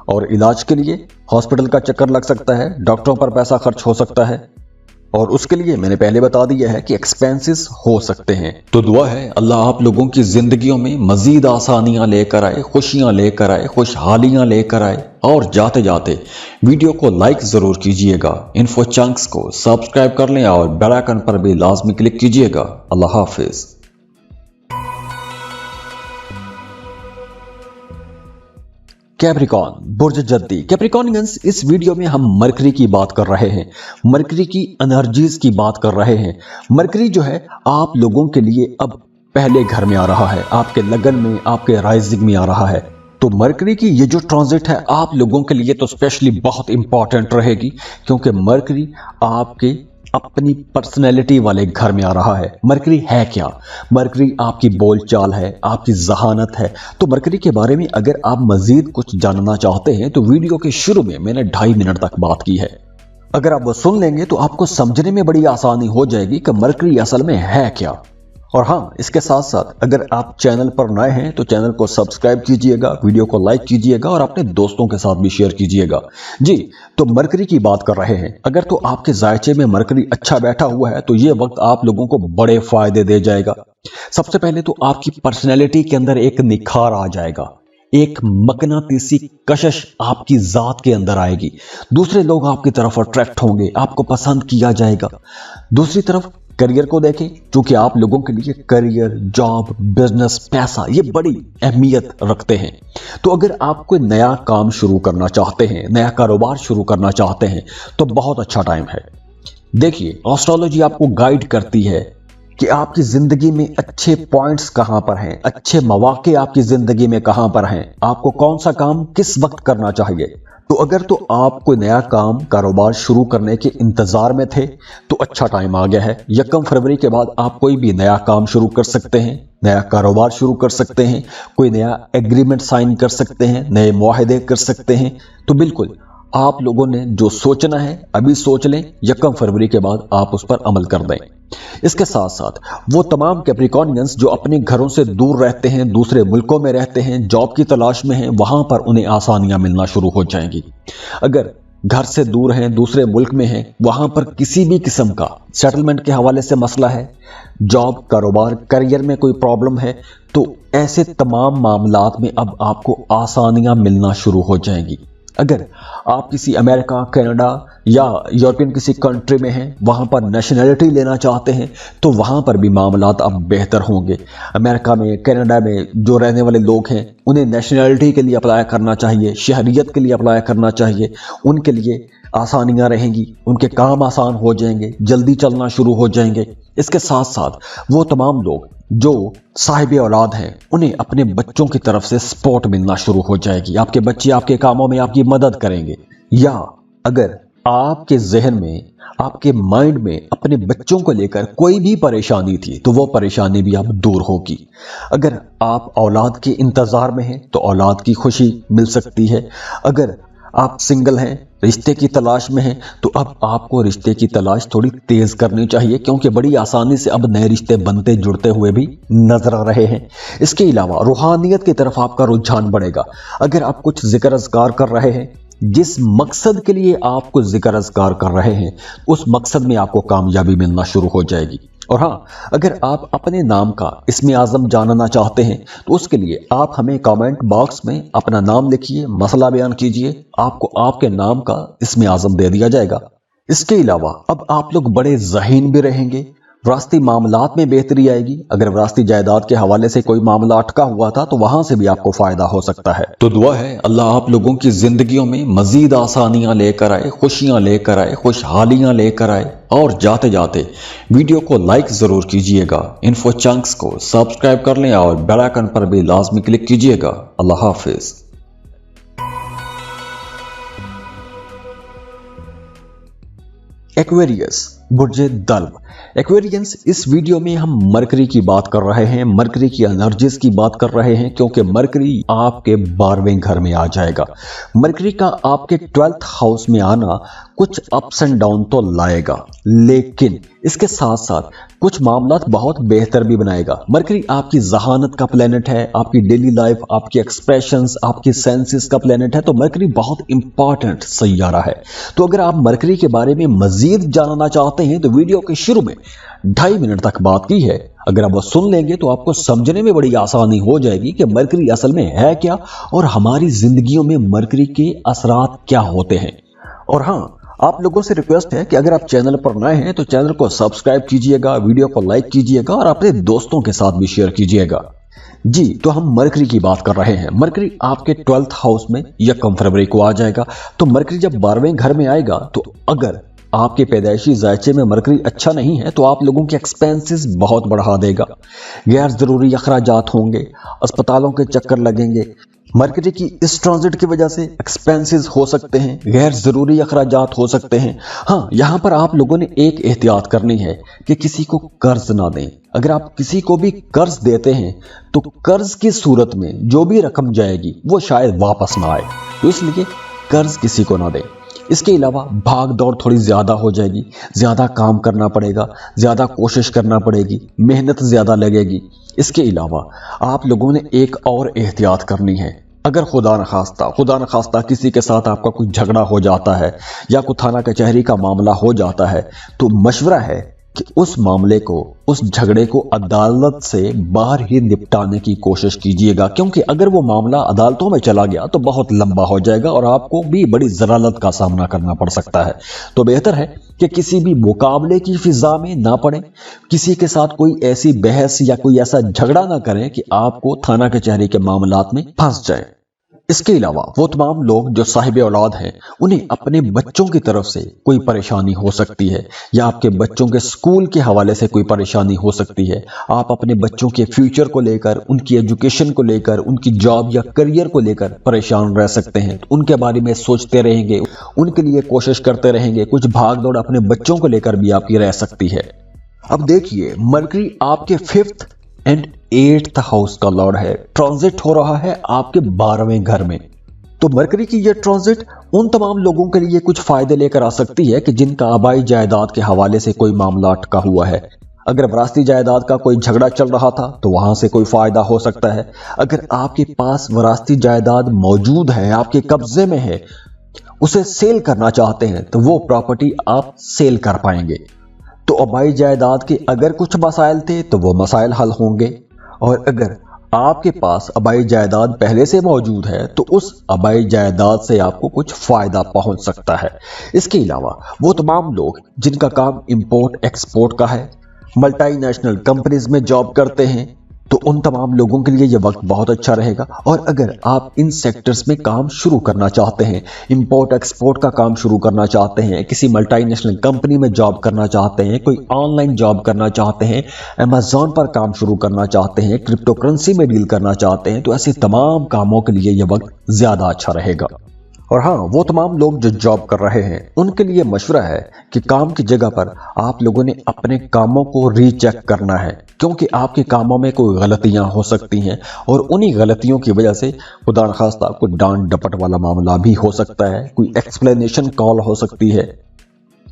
और इलाज के लिए हॉस्पिटल का चक्कर लग सकता है, डॉक्टरों पर पैसा खर्च हो सकता है, और उसके लिए मैंने पहले बता दिया है कि एक्सपेंसेस हो सकते हैं। तो दुआ है अल्लाह आप लोगों की जिंदगियों में मजीद आसानियां लेकर आए, खुशियां लेकर आए, खुशहालियां लेकर आए, और जाते जाते वीडियो को लाइक जरूर कीजिएगा, इन्फो चंक्स को सब्सक्राइब कर लें और बेल आइकन पर भी लाजमी क्लिक कीजिएगा। अल्लाह हाफिज। कैप्रिकॉन बुर्ज जद्दी। कैप्रिकॉनियंस, इस वीडियो में हम मरकरी की बात कर रहे हैं, मरकरी की एनर्जीज की बात कर रहे हैं। मरकरी जो है आप लोगों के लिए अब पहले घर में आ रहा है, आपके लगन में, आपके राइजिंग में आ रहा है। तो मरकरी की ये जो ट्रांजिट है आप लोगों के लिए तो स्पेशली बहुत इंपॉर्टेंट रहेगी, क्योंकि मरकरी आपके अपनी पर्सनैलिटी वाले घर में आ रहा है। मरकरी है क्या? मरकरी आपकी बोलचाल है, आपकी जहानत है। तो मरकरी के बारे में अगर आप मजीद कुछ जानना चाहते हैं तो वीडियो के शुरू में मैंने 2.5 मिनट तक बात की है। अगर आप वो सुन लेंगे तो आपको समझने में बड़ी आसानी हो जाएगी कि मरकरी असल में है क्या। और हाँ, इसके साथ साथ अगर आप चैनल पर नए हैं तो चैनल को सब्सक्राइब कीजिएगा, वीडियो को लाइक कीजिएगा और अपने दोस्तों के साथ भी शेयर कीजिएगा। जी, तो मरकरी की बात कर रहे हैं। अगर तो आपके जायचे में मरकरी अच्छा बैठा हुआ है तो ये वक्त आप लोगों को बड़े फायदे दे जाएगा। सबसे पहले तो आपकी पर्सनैलिटी के अंदर एक निखार आ जाएगा, एक मकनातीसी कशिश आपकी जात के अंदर आएगी। दूसरे लोग आपकी तरफ अट्रैक्ट होंगे, आपको पसंद किया जाएगा। दूसरी तरफ करियर को देखें, क्योंकि आप लोगों के लिए करियर, जॉब, बिजनेस, पैसा ये बड़ी अहमियत रखते हैं। तो अगर आप कोई नया काम शुरू करना चाहते हैं, नया कारोबार शुरू करना चाहते हैं तो बहुत अच्छा टाइम है। देखिए, एस्ट्रोलॉजी आपको गाइड करती है कि आपकी जिंदगी में अच्छे पॉइंट्स कहां पर हैं, अच्छे मौके आपकी जिंदगी में कहां पर हैं, आपको कौन सा काम किस वक्त करना चाहिए। तो अगर तो आप कोई नया काम कारोबार शुरू करने के इंतजार में थे तो अच्छा टाइम आ गया है। 1 फरवरी के बाद आप कोई भी नया काम शुरू कर सकते हैं, नया कारोबार शुरू कर सकते हैं, कोई नया एग्रीमेंट साइन कर सकते हैं, नए मुआहदे कर सकते हैं। तो बिल्कुल आप लोगों ने जो सोचना है अभी सोच लें, 1 फरवरी के बाद आप उस पर अमल कर दें। इसके साथ साथ वो तमाम कैप्रिकॉनियंस जो अपने घरों से दूर रहते हैं, दूसरे मुल्कों में रहते हैं, जॉब की तलाश में हैं, वहां पर उन्हें आसानियां मिलना शुरू हो जाएंगी। अगर घर से दूर हैं, दूसरे मुल्क में हैं, वहां पर किसी भी किस्म का सेटलमेंट के हवाले से मसला है, जॉब, कारोबार, करियर में कोई प्रॉब्लम है, तो ऐसे तमाम मामलात में अब आपको आसानियां मिलना शुरू हो जाएंगी। अगर आप किसी अमेरिका, कनाडा या यूरोपियन किसी कंट्री में हैं, वहां पर नेशनैलिटी लेना चाहते हैं तो वहां पर भी मामलात अब बेहतर होंगे। अमेरिका में, कनाडा में जो रहने वाले लोग हैं उन्हें नेशनैलिटी के लिए अप्लाई करना चाहिए, शहरियत के लिए अप्लाई करना चाहिए। उनके लिए आसानियां रहेंगी, उनके काम आसान हो जाएंगे, जल्दी चलना शुरू हो जाएंगे। इसके साथ साथ वो तमाम लोग जो साहिब औलाद हैं उन्हें अपने बच्चों की तरफ से सपोर्ट मिलना शुरू हो जाएगी। आपके बच्चे आपके कामों में आपकी मदद करेंगे। या अगर आपके जहन में, आपके माइंड में अपने बच्चों को लेकर कोई भी परेशानी थी तो वो परेशानी भी अब दूर होगी। अगर आप औलाद के इंतजार में हैं तो औलाद की खुशी मिल सकती है। अगर आप सिंगल हैं, रिश्ते की तलाश में हैं, तो अब आपको रिश्ते की तलाश थोड़ी तेज करनी चाहिए, क्योंकि बड़ी आसानी से अब नए रिश्ते बनते जुड़ते हुए भी नजर आ रहे हैं। इसके अलावा रूहानियत की तरफ आपका रुझान बढ़ेगा। अगर आप कुछ जिक्र अज़कार कर रहे हैं, जिस मकसद के लिए आप कुछ जिक्र अज़कार कर रहे हैं, उस मकसद में आपको कामयाबी मिलना शुरू हो जाएगी। और हाँ, अगर आप अपने नाम का इस्म आज़म जानना चाहते हैं तो उसके लिए आप हमें कमेंट बॉक्स में अपना नाम लिखिए, मसला बयान कीजिए, आपको आपके नाम का इस्म आज़म दे दिया जाएगा। इसके अलावा अब आप लोग बड़े ज़हीन भी रहेंगे, विरासती मामलात में बेहतरी आएगी। अगर विरासती जायदाद के हवाले से कोई मामला अटका हुआ था तो वहां से भी आपको फायदा हो सकता है। तो दुआ है अल्लाह आप लोगों की जिंदगियों में मजीद आसानियां लेकर आए, खुशियां लेकर आए, खुशहालियां लेकर आए। और जाते जाते वीडियो को लाइक जरूर कीजिएगा, इन्फो चंक्स को सब्सक्राइब कर लें और बेल आइकन पर भी लाजमी क्लिक कीजिएगा। अल्लाह हाफिज। एक्वेरियस बुर्जे दल्व। एक्वेरियंस, इस वीडियो में हम मरकरी की बात कर रहे हैं, मरकरी की एनर्जीज की बात कर रहे हैं, क्योंकि मरकरी आपके 12वें घर में आ जाएगा। मरकरी का आपके 12th हाउस में आना कुछ अप्स एंड डाउन तो लाएगा, लेकिन इसके साथ साथ कुछ मामलात बहुत बेहतर भी बनाएगा। मरकरी आपकी जहानत का प्लेनेट है, आपकी डेली लाइफ, आपकी एक्सप्रेशंस, आपकी सेंसेस का प्लेनेट है, तो मरकरी बहुत इंपॉर्टेंट सैयारा है। तो अगर आप मरकरी के बारे में मजीद जानना चाहते हैं तो वीडियो के शुरू में 2.5 मिनट तक बात की है। अगर आप वो सुन लेंगे तो आपको समझने में बड़ी आसानी हो जाएगी कि मरकरी असल में है क्या और हमारी जिंदगियों में मरकरी के असरात क्या होते हैं। और हाँ, आप लोगों से रिक्वेस्ट है कि अगर आप चैनल पर नए हैं तो चैनल को सब्सक्राइब कीजिएगा, वीडियो को लाइक कीजिएगा और अपने दोस्तों के साथ भी शेयर कीजिएगा। जी, तो हम मरकरी की बात कर रहे हैं। मरकरी आपके 12th हाउस में 1 फरवरी को आ जाएगा। तो मरकरी जब 12वें घर में आएगा तो अगर आपके पैदाइशी जायचे में मरकरी अच्छा नहीं है तो आप लोगों के एक्सपेंसेस बहुत बढ़ा देगा। गैर जरूरी अखराजात होंगे, अस्पतालों के चक्कर लगेंगे। मरकरी की इस ट्रांजिट की वजह से एक्सपेंसेस हो सकते हैं, गैर जरूरी अखराजात हो सकते हैं। हाँ, यहाँ पर आप लोगों ने एक एहतियात करनी है कि किसी को कर्ज ना दें। अगर आप किसी को भी कर्ज देते हैं तो कर्ज की सूरत में जो भी रकम जाएगी वो शायद वापस ना आए, तो इसलिए कर्ज किसी को ना दें। इसके अलावा भाग दौड़ थोड़ी ज़्यादा हो जाएगी, ज़्यादा काम करना पड़ेगा, ज़्यादा कोशिश करना पड़ेगी, मेहनत ज़्यादा लगेगी। इसके अलावा आप लोगों ने एक और एहतियात करनी है। अगर खुदा न खास्ता किसी के साथ आपका कोई झगड़ा हो जाता है या कोई थाना कचहरी का मामला हो जाता है तो मशवरा है कि उस मामले को, उस झगड़े को अदालत से बाहर ही निपटाने की कोशिश कीजिएगा, क्योंकि अगर वो मामला अदालतों में चला गया तो बहुत लंबा हो जाएगा और आपको भी बड़ी ज़लालत का सामना करना पड़ सकता है। तो बेहतर है कि किसी भी मुकाबले की फिजा में ना पड़े, किसी के साथ कोई ऐसी बहस या कोई ऐसा झगड़ा ना करें कि आपको थाना कचहरी के मामलात में फंस जाए। इसके अलावा वो तमाम लोग जो साहिब औलाद हैं, उन्हें अपने बच्चों की तरफ से कोई परेशानी हो सकती है या आपके बच्चों के स्कूल के हवाले से कोई परेशानी हो सकती है। आप अपने बच्चों के फ्यूचर को लेकर, उनकी एजुकेशन को लेकर, उनकी जॉब या करियर को लेकर परेशान रह सकते हैं। तो उनके बारे में सोचते रहेंगे, उनके लिए कोशिश करते रहेंगे, कुछ भाग दौड़ अपने बच्चों को लेकर भी आपकी रह सकती है। अब देखिए, मरकरी आपके 5th एंड 8th हाउस का लॉर्ड है, ट्रांजिट हो रहा है आपके 12वें घर में। तो मरकरी की यह ट्रांजिट उन तमाम लोगों के लिए कुछ फायदे लेकर आ सकती है कि जिनका आबाई जायदाद के हवाले से कोई मामला अटका हुआ है। अगर विरासती जायदाद का कोई झगड़ा चल रहा था तो वहां से कोई फायदा हो सकता है। अगर आपके पास विरासती जायदाद मौजूद है, आपके कब्जे में है, उसे सेल करना चाहते हैं तो वो प्रॉपर्टी आप सेल कर पाएंगे। तो आबाई जायदाद के अगर कुछ मसाइल थे तो वो मसाइल हल होंगे, और अगर आपके पास आबाई जायदाद पहले से मौजूद है तो उस आबाई जायदाद से आपको कुछ फायदा पहुंच सकता है। इसके अलावा वो तमाम लोग जिनका काम इंपोर्ट एक्सपोर्ट का है, मल्टीनेशनल कंपनीज में जॉब करते हैं, तो उन तमाम लोगों के लिए यह वक्त बहुत अच्छा रहेगा। और अगर आप इन सेक्टर्स में काम शुरू करना चाहते हैं, इंपोर्ट एक्सपोर्ट का काम शुरू करना चाहते हैं, किसी मल्टीनेशनल कंपनी में जॉब करना चाहते हैं, कोई ऑनलाइन जॉब करना चाहते हैं, अमेज़न पर काम शुरू करना चाहते हैं, क्रिप्टो करेंसी में डील करना चाहते हैं, तो ऐसे तमाम कामों के लिए यह वक्त ज़्यादा अच्छा रहेगा। اور ہاں, وہ تمام لوگ جو جاب کر رہے ہیں ان کے لیے مشورہ ہے کہ کام کی جگہ پر آپ لوگوں نے اپنے کاموں کو ری چیک کرنا ہے, کیونکہ آپ کے کاموں میں کوئی غلطیاں ہو سکتی ہیں اور انہی غلطیوں کی وجہ سے خدا نخواستہ کوئی ڈانٹ ڈپٹ والا معاملہ بھی ہو سکتا ہے, کوئی ایکسپلینیشن کال ہو سکتی ہے.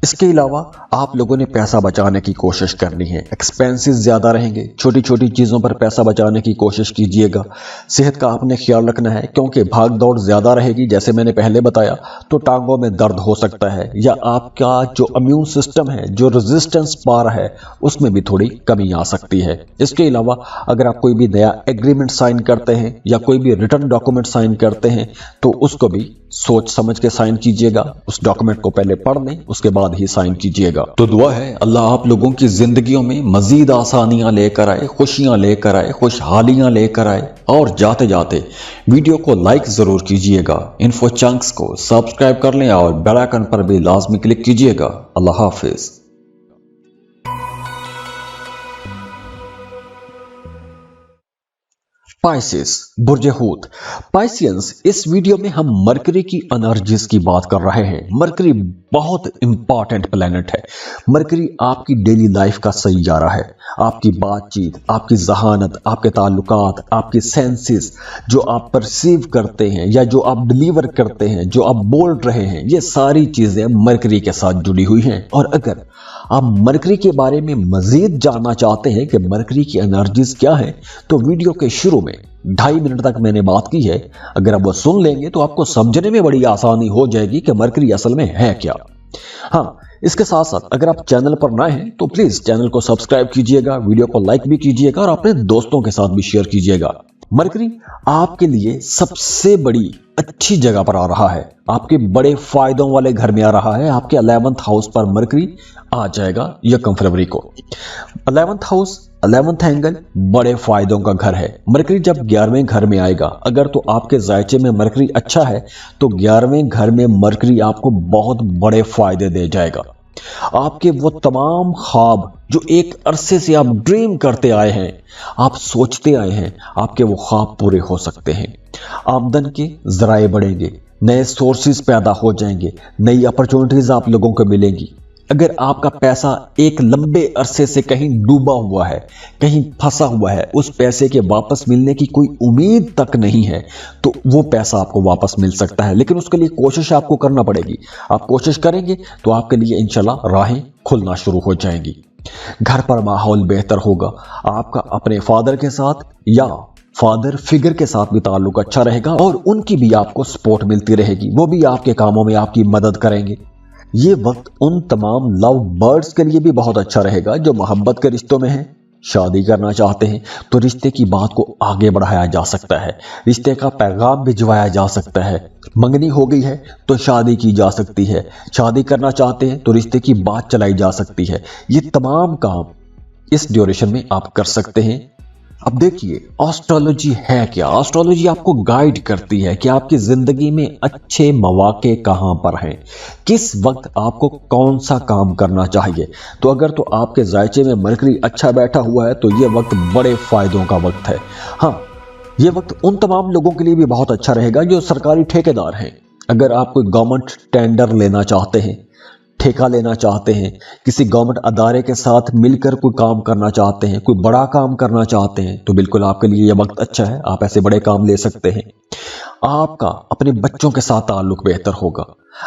اس کے علاوہ آپ لوگوں نے پیسہ بچانے کی کوشش کرنی ہے. ایکسپینسز زیادہ رہیں گے, چھوٹی چھوٹی چیزوں پر پیسہ بچانے کی کوشش کیجئے گا. صحت کا آپ نے خیال رکھنا ہے, کیونکہ بھاگ دوڑ زیادہ رہے گی جیسے میں نے پہلے بتایا تو ٹانگوں میں درد ہو سکتا ہے, یا آپ کا جو امیون سسٹم ہے, جو ریزسٹنس پار ہے, اس میں بھی تھوڑی کمی آ سکتی ہے. اس کے علاوہ اگر آپ کوئی بھی نیا ایگریمنٹ سائن کرتے ہیں یا کوئی بھی ریٹن ڈاکومنٹ سائن کرتے ہیں تو اس کو بھی سوچ سمجھ کے سائن کیجئے گا. اس ڈاکومنٹ کو پہلے پڑھ لیں, اس کے بعد ہی سائن کیجئے گا. تو دعا ہے اللہ آپ لوگوں کی زندگیوں میں مزید آسانیاں لے کر آئے, خوشیاں لے کر آئے, خوشحالیاں لے کر آئے. اور جاتے جاتے ویڈیو کو لائک ضرور کیجئے گا, انفو چنکس کو سبسکرائب کر لیں اور بیل آئیکن پر بھی لازمی کلک کیجئے گا. اللہ حافظ. پائسس, برج حوت. پائسینس, اس ویڈیو میں ہم مرکری کی انرجیز کی بات کر رہے ہیں. مرکری بہت امپورٹنٹ پلینٹ ہے. مرکری آپ کی ڈیلی لائف کا سیارہ ہے. آپ کی بات چیت, آپ کی ذہانت, آپ کے تعلقات, آپ کی سینسز, جو آپ پرسیو کرتے ہیں یا جو آپ ڈیلیور کرتے ہیں, جو آپ بول رہے ہیں, یہ ساری چیزیں مرکری کے ساتھ جڑی ہوئی ہیں. اور اگر آپ مرکری کے بارے میں مزید جاننا چاہتے ہیں کہ مرکری کی انرجیز کیا ہیں تو ویڈیو کے شروع میں 2.5 منٹ تک میں نے بات کی ہے. اگر آپ وہ سن لیں گے تو آپ کو سمجھنے میں بڑی آسانی ہو جائے گی کہ مرکری اصل میں ہے کیا. ہاں, اس کے ساتھ ساتھ اگر آپ چینل پر نئے ہیں تو پلیز چینل کو سبسکرائب کیجئے گا, ویڈیو کو لائک بھی کیجئے گا اور اپنے دوستوں کے ساتھ بھی شیئر کیجئے گا. مرکری آپ کے لیے سب سے بڑی اچھی جگہ پر آ رہا ہے, آپ کے بڑے فائدوں والے گھر میں آ رہا ہے. آپ کے 11th ہاؤس پر مرکری آ جائے گا 1 فروری کو. 11th ہاؤس, 11th اینگل بڑے فائدوں کا گھر ہے. مرکری جب 11ویں گھر میں آئے گا, اگر تو آپ کے ذائچے میں مرکری اچھا ہے تو 11ویں گھر میں مرکری آپ کو بہت بڑے فائدے دے جائے گا. آپ کے وہ تمام خواب جو ایک عرصے سے آپ ڈریم کرتے آئے ہیں, آپ سوچتے آئے ہیں, آپ کے وہ خواب پورے ہو سکتے ہیں. آمدن کے ذرائع بڑھیں گے, نئے سورسز پیدا ہو جائیں گے, نئی اپرچونٹیز آپ لوگوں کو ملیں گی. اگر آپ کا پیسہ ایک لمبے عرصے سے کہیں ڈوبا ہوا ہے, کہیں پھنسا ہوا ہے, اس پیسے کے واپس ملنے کی کوئی امید تک نہیں ہے, تو وہ پیسہ آپ کو واپس مل سکتا ہے. لیکن اس کے لیے کوشش آپ کو کرنا پڑے گی. آپ کوشش کریں گے تو آپ کے لیے انشاءاللہ راہیں کھلنا شروع ہو جائیں گی. گھر پر ماحول بہتر ہوگا. آپ کا اپنے فادر کے ساتھ یا فادر فگر کے ساتھ بھی تعلق اچھا رہے گا اور ان کی بھی آپ کو سپورٹ ملتی رہے گی. وہ بھی آپ کے کاموں میں آپ کی مدد کریں گے. یہ وقت ان تمام لو برڈز کے لیے بھی بہت اچھا رہے گا جو محبت کے رشتوں میں ہیں. شادی کرنا چاہتے ہیں تو رشتے کی بات کو آگے بڑھایا جا سکتا ہے, رشتے کا پیغام بھجوایا جا سکتا ہے. منگنی ہو گئی ہے تو شادی کی جا سکتی ہے. شادی کرنا چاہتے ہیں تو رشتے کی بات چلائی جا سکتی ہے. یہ تمام کام اس ڈیوریشن میں آپ کر سکتے ہیں. اب دیکھیے آسٹرالوجی ہے کیا. آسٹرالوجی آپ کو گائیڈ کرتی ہے کہ آپ کی زندگی میں اچھے مواقع کہاں پر ہیں, کس وقت آپ کو کون سا کام کرنا چاہیے. تو اگر تو آپ کے ذائچے میں مرکری اچھا بیٹھا ہوا ہے تو یہ وقت بڑے فائدوں کا وقت ہے. ہاں, یہ وقت ان تمام لوگوں کے لیے بھی بہت اچھا رہے گا جو سرکاری ٹھیکیدار ہیں. اگر آپ کوئی گورنمنٹ ٹینڈر لینا چاہتے ہیں, ٹھیکہ لینا چاہتے ہیں, کسی گورنمنٹ ادارے کے ساتھ مل کر کوئی کام کرنا چاہتے ہیں, کوئی بڑا کام کرنا چاہتے ہیں, تو بالکل آپ کے لیے یہ وقت اچھا ہے. آپ ایسے بڑے کام لے سکتے ہیں. آپ کا اپنے بچوں کے ساتھ تعلق بہتر ہوگا.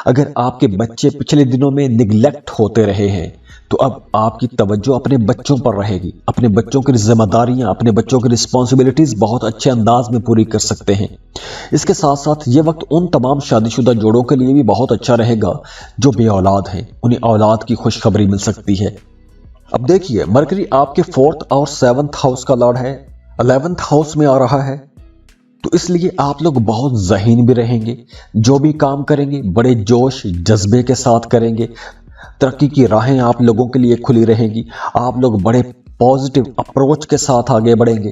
اگر آپ کے بچے پچھلے دنوں میں نگلیکٹ ہوتے رہے ہیں تو اب آپ کی توجہ اپنے بچوں پر رہے گی. اپنے بچوں کی ذمہ داریاں, اپنے بچوں کی رسپانسبلٹیز بہت اچھے انداز میں پوری کر سکتے ہیں. اس کے ساتھ ساتھ یہ وقت ان تمام شادی شدہ جوڑوں کے لیے بھی بہت اچھا رہے گا جو بے اولاد ہیں. انہیں اولاد کی خوشخبری مل سکتی ہے. اب دیکھیے, مرکری آپ کے 4th اور 7th ہاؤس کا لارڈ ہے, 11th ہاؤس میں آ رہا ہے. تو اس لیے آپ لوگ بہت ذہین بھی رہیں گے. جو بھی کام کریں گے بڑے جوش جذبے کے ساتھ کریں گے. ترقی کی راہیں آپ لوگوں کے لیے کھلی رہیں گی. آپ لوگ بڑے پازیٹیو اپروچ کے ساتھ آگے بڑھیں گے.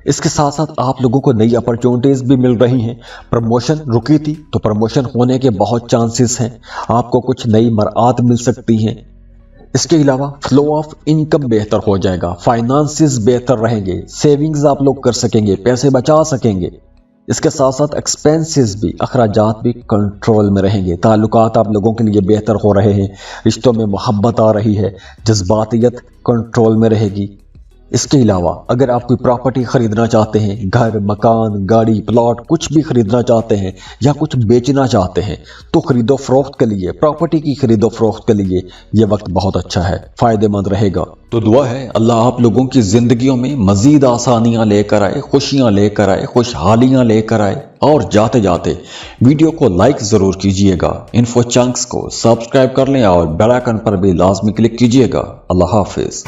اس کے ساتھ ساتھ آپ لوگوں کو نئی اپرچونٹیز بھی مل رہی ہیں. پروموشن رکی تھی تو پروموشن ہونے کے بہت چانسز ہیں. آپ کو کچھ نئی مرآت مل سکتی ہیں. اس کے علاوہ فلو آف انکم بہتر ہو جائے گا. فائنانسز بہتر رہیں گے. سیونگز آپ لوگ کر سکیں گے, پیسے بچا سکیں گے. اس کے ساتھ ساتھ ایکسپینسز بھی، اخراجات بھی کنٹرول میں رہیں گے، تعلقات آپ لوگوں کے لیے بہتر ہو رہے ہیں، رشتوں میں محبت آ رہی ہے، جذباتیت کنٹرول میں رہے گی۔ اس کے علاوہ اگر آپ کوئی پراپرٹی خریدنا چاہتے ہیں، گھر، مکان، گاڑی، پلاٹ، کچھ بھی خریدنا چاہتے ہیں یا کچھ بیچنا چاہتے ہیں تو خرید و فروخت کے لیے، پراپرٹی کی خرید و فروخت کے لیے یہ وقت بہت اچھا ہے، فائدہ مند رہے گا۔ تو دعا ہے اللہ آپ لوگوں کی زندگیوں میں مزید آسانیاں لے کر آئے، خوشیاں لے کر آئے، خوشحالیاں لے کر آئے، اور جاتے جاتے ویڈیو کو لائک ضرور کیجئے گا، انفو چنکس کو سبسکرائب کر لیں اور بیل آئیکن پر بھی لازمی کلک کیجئے گا۔ اللہ حافظ۔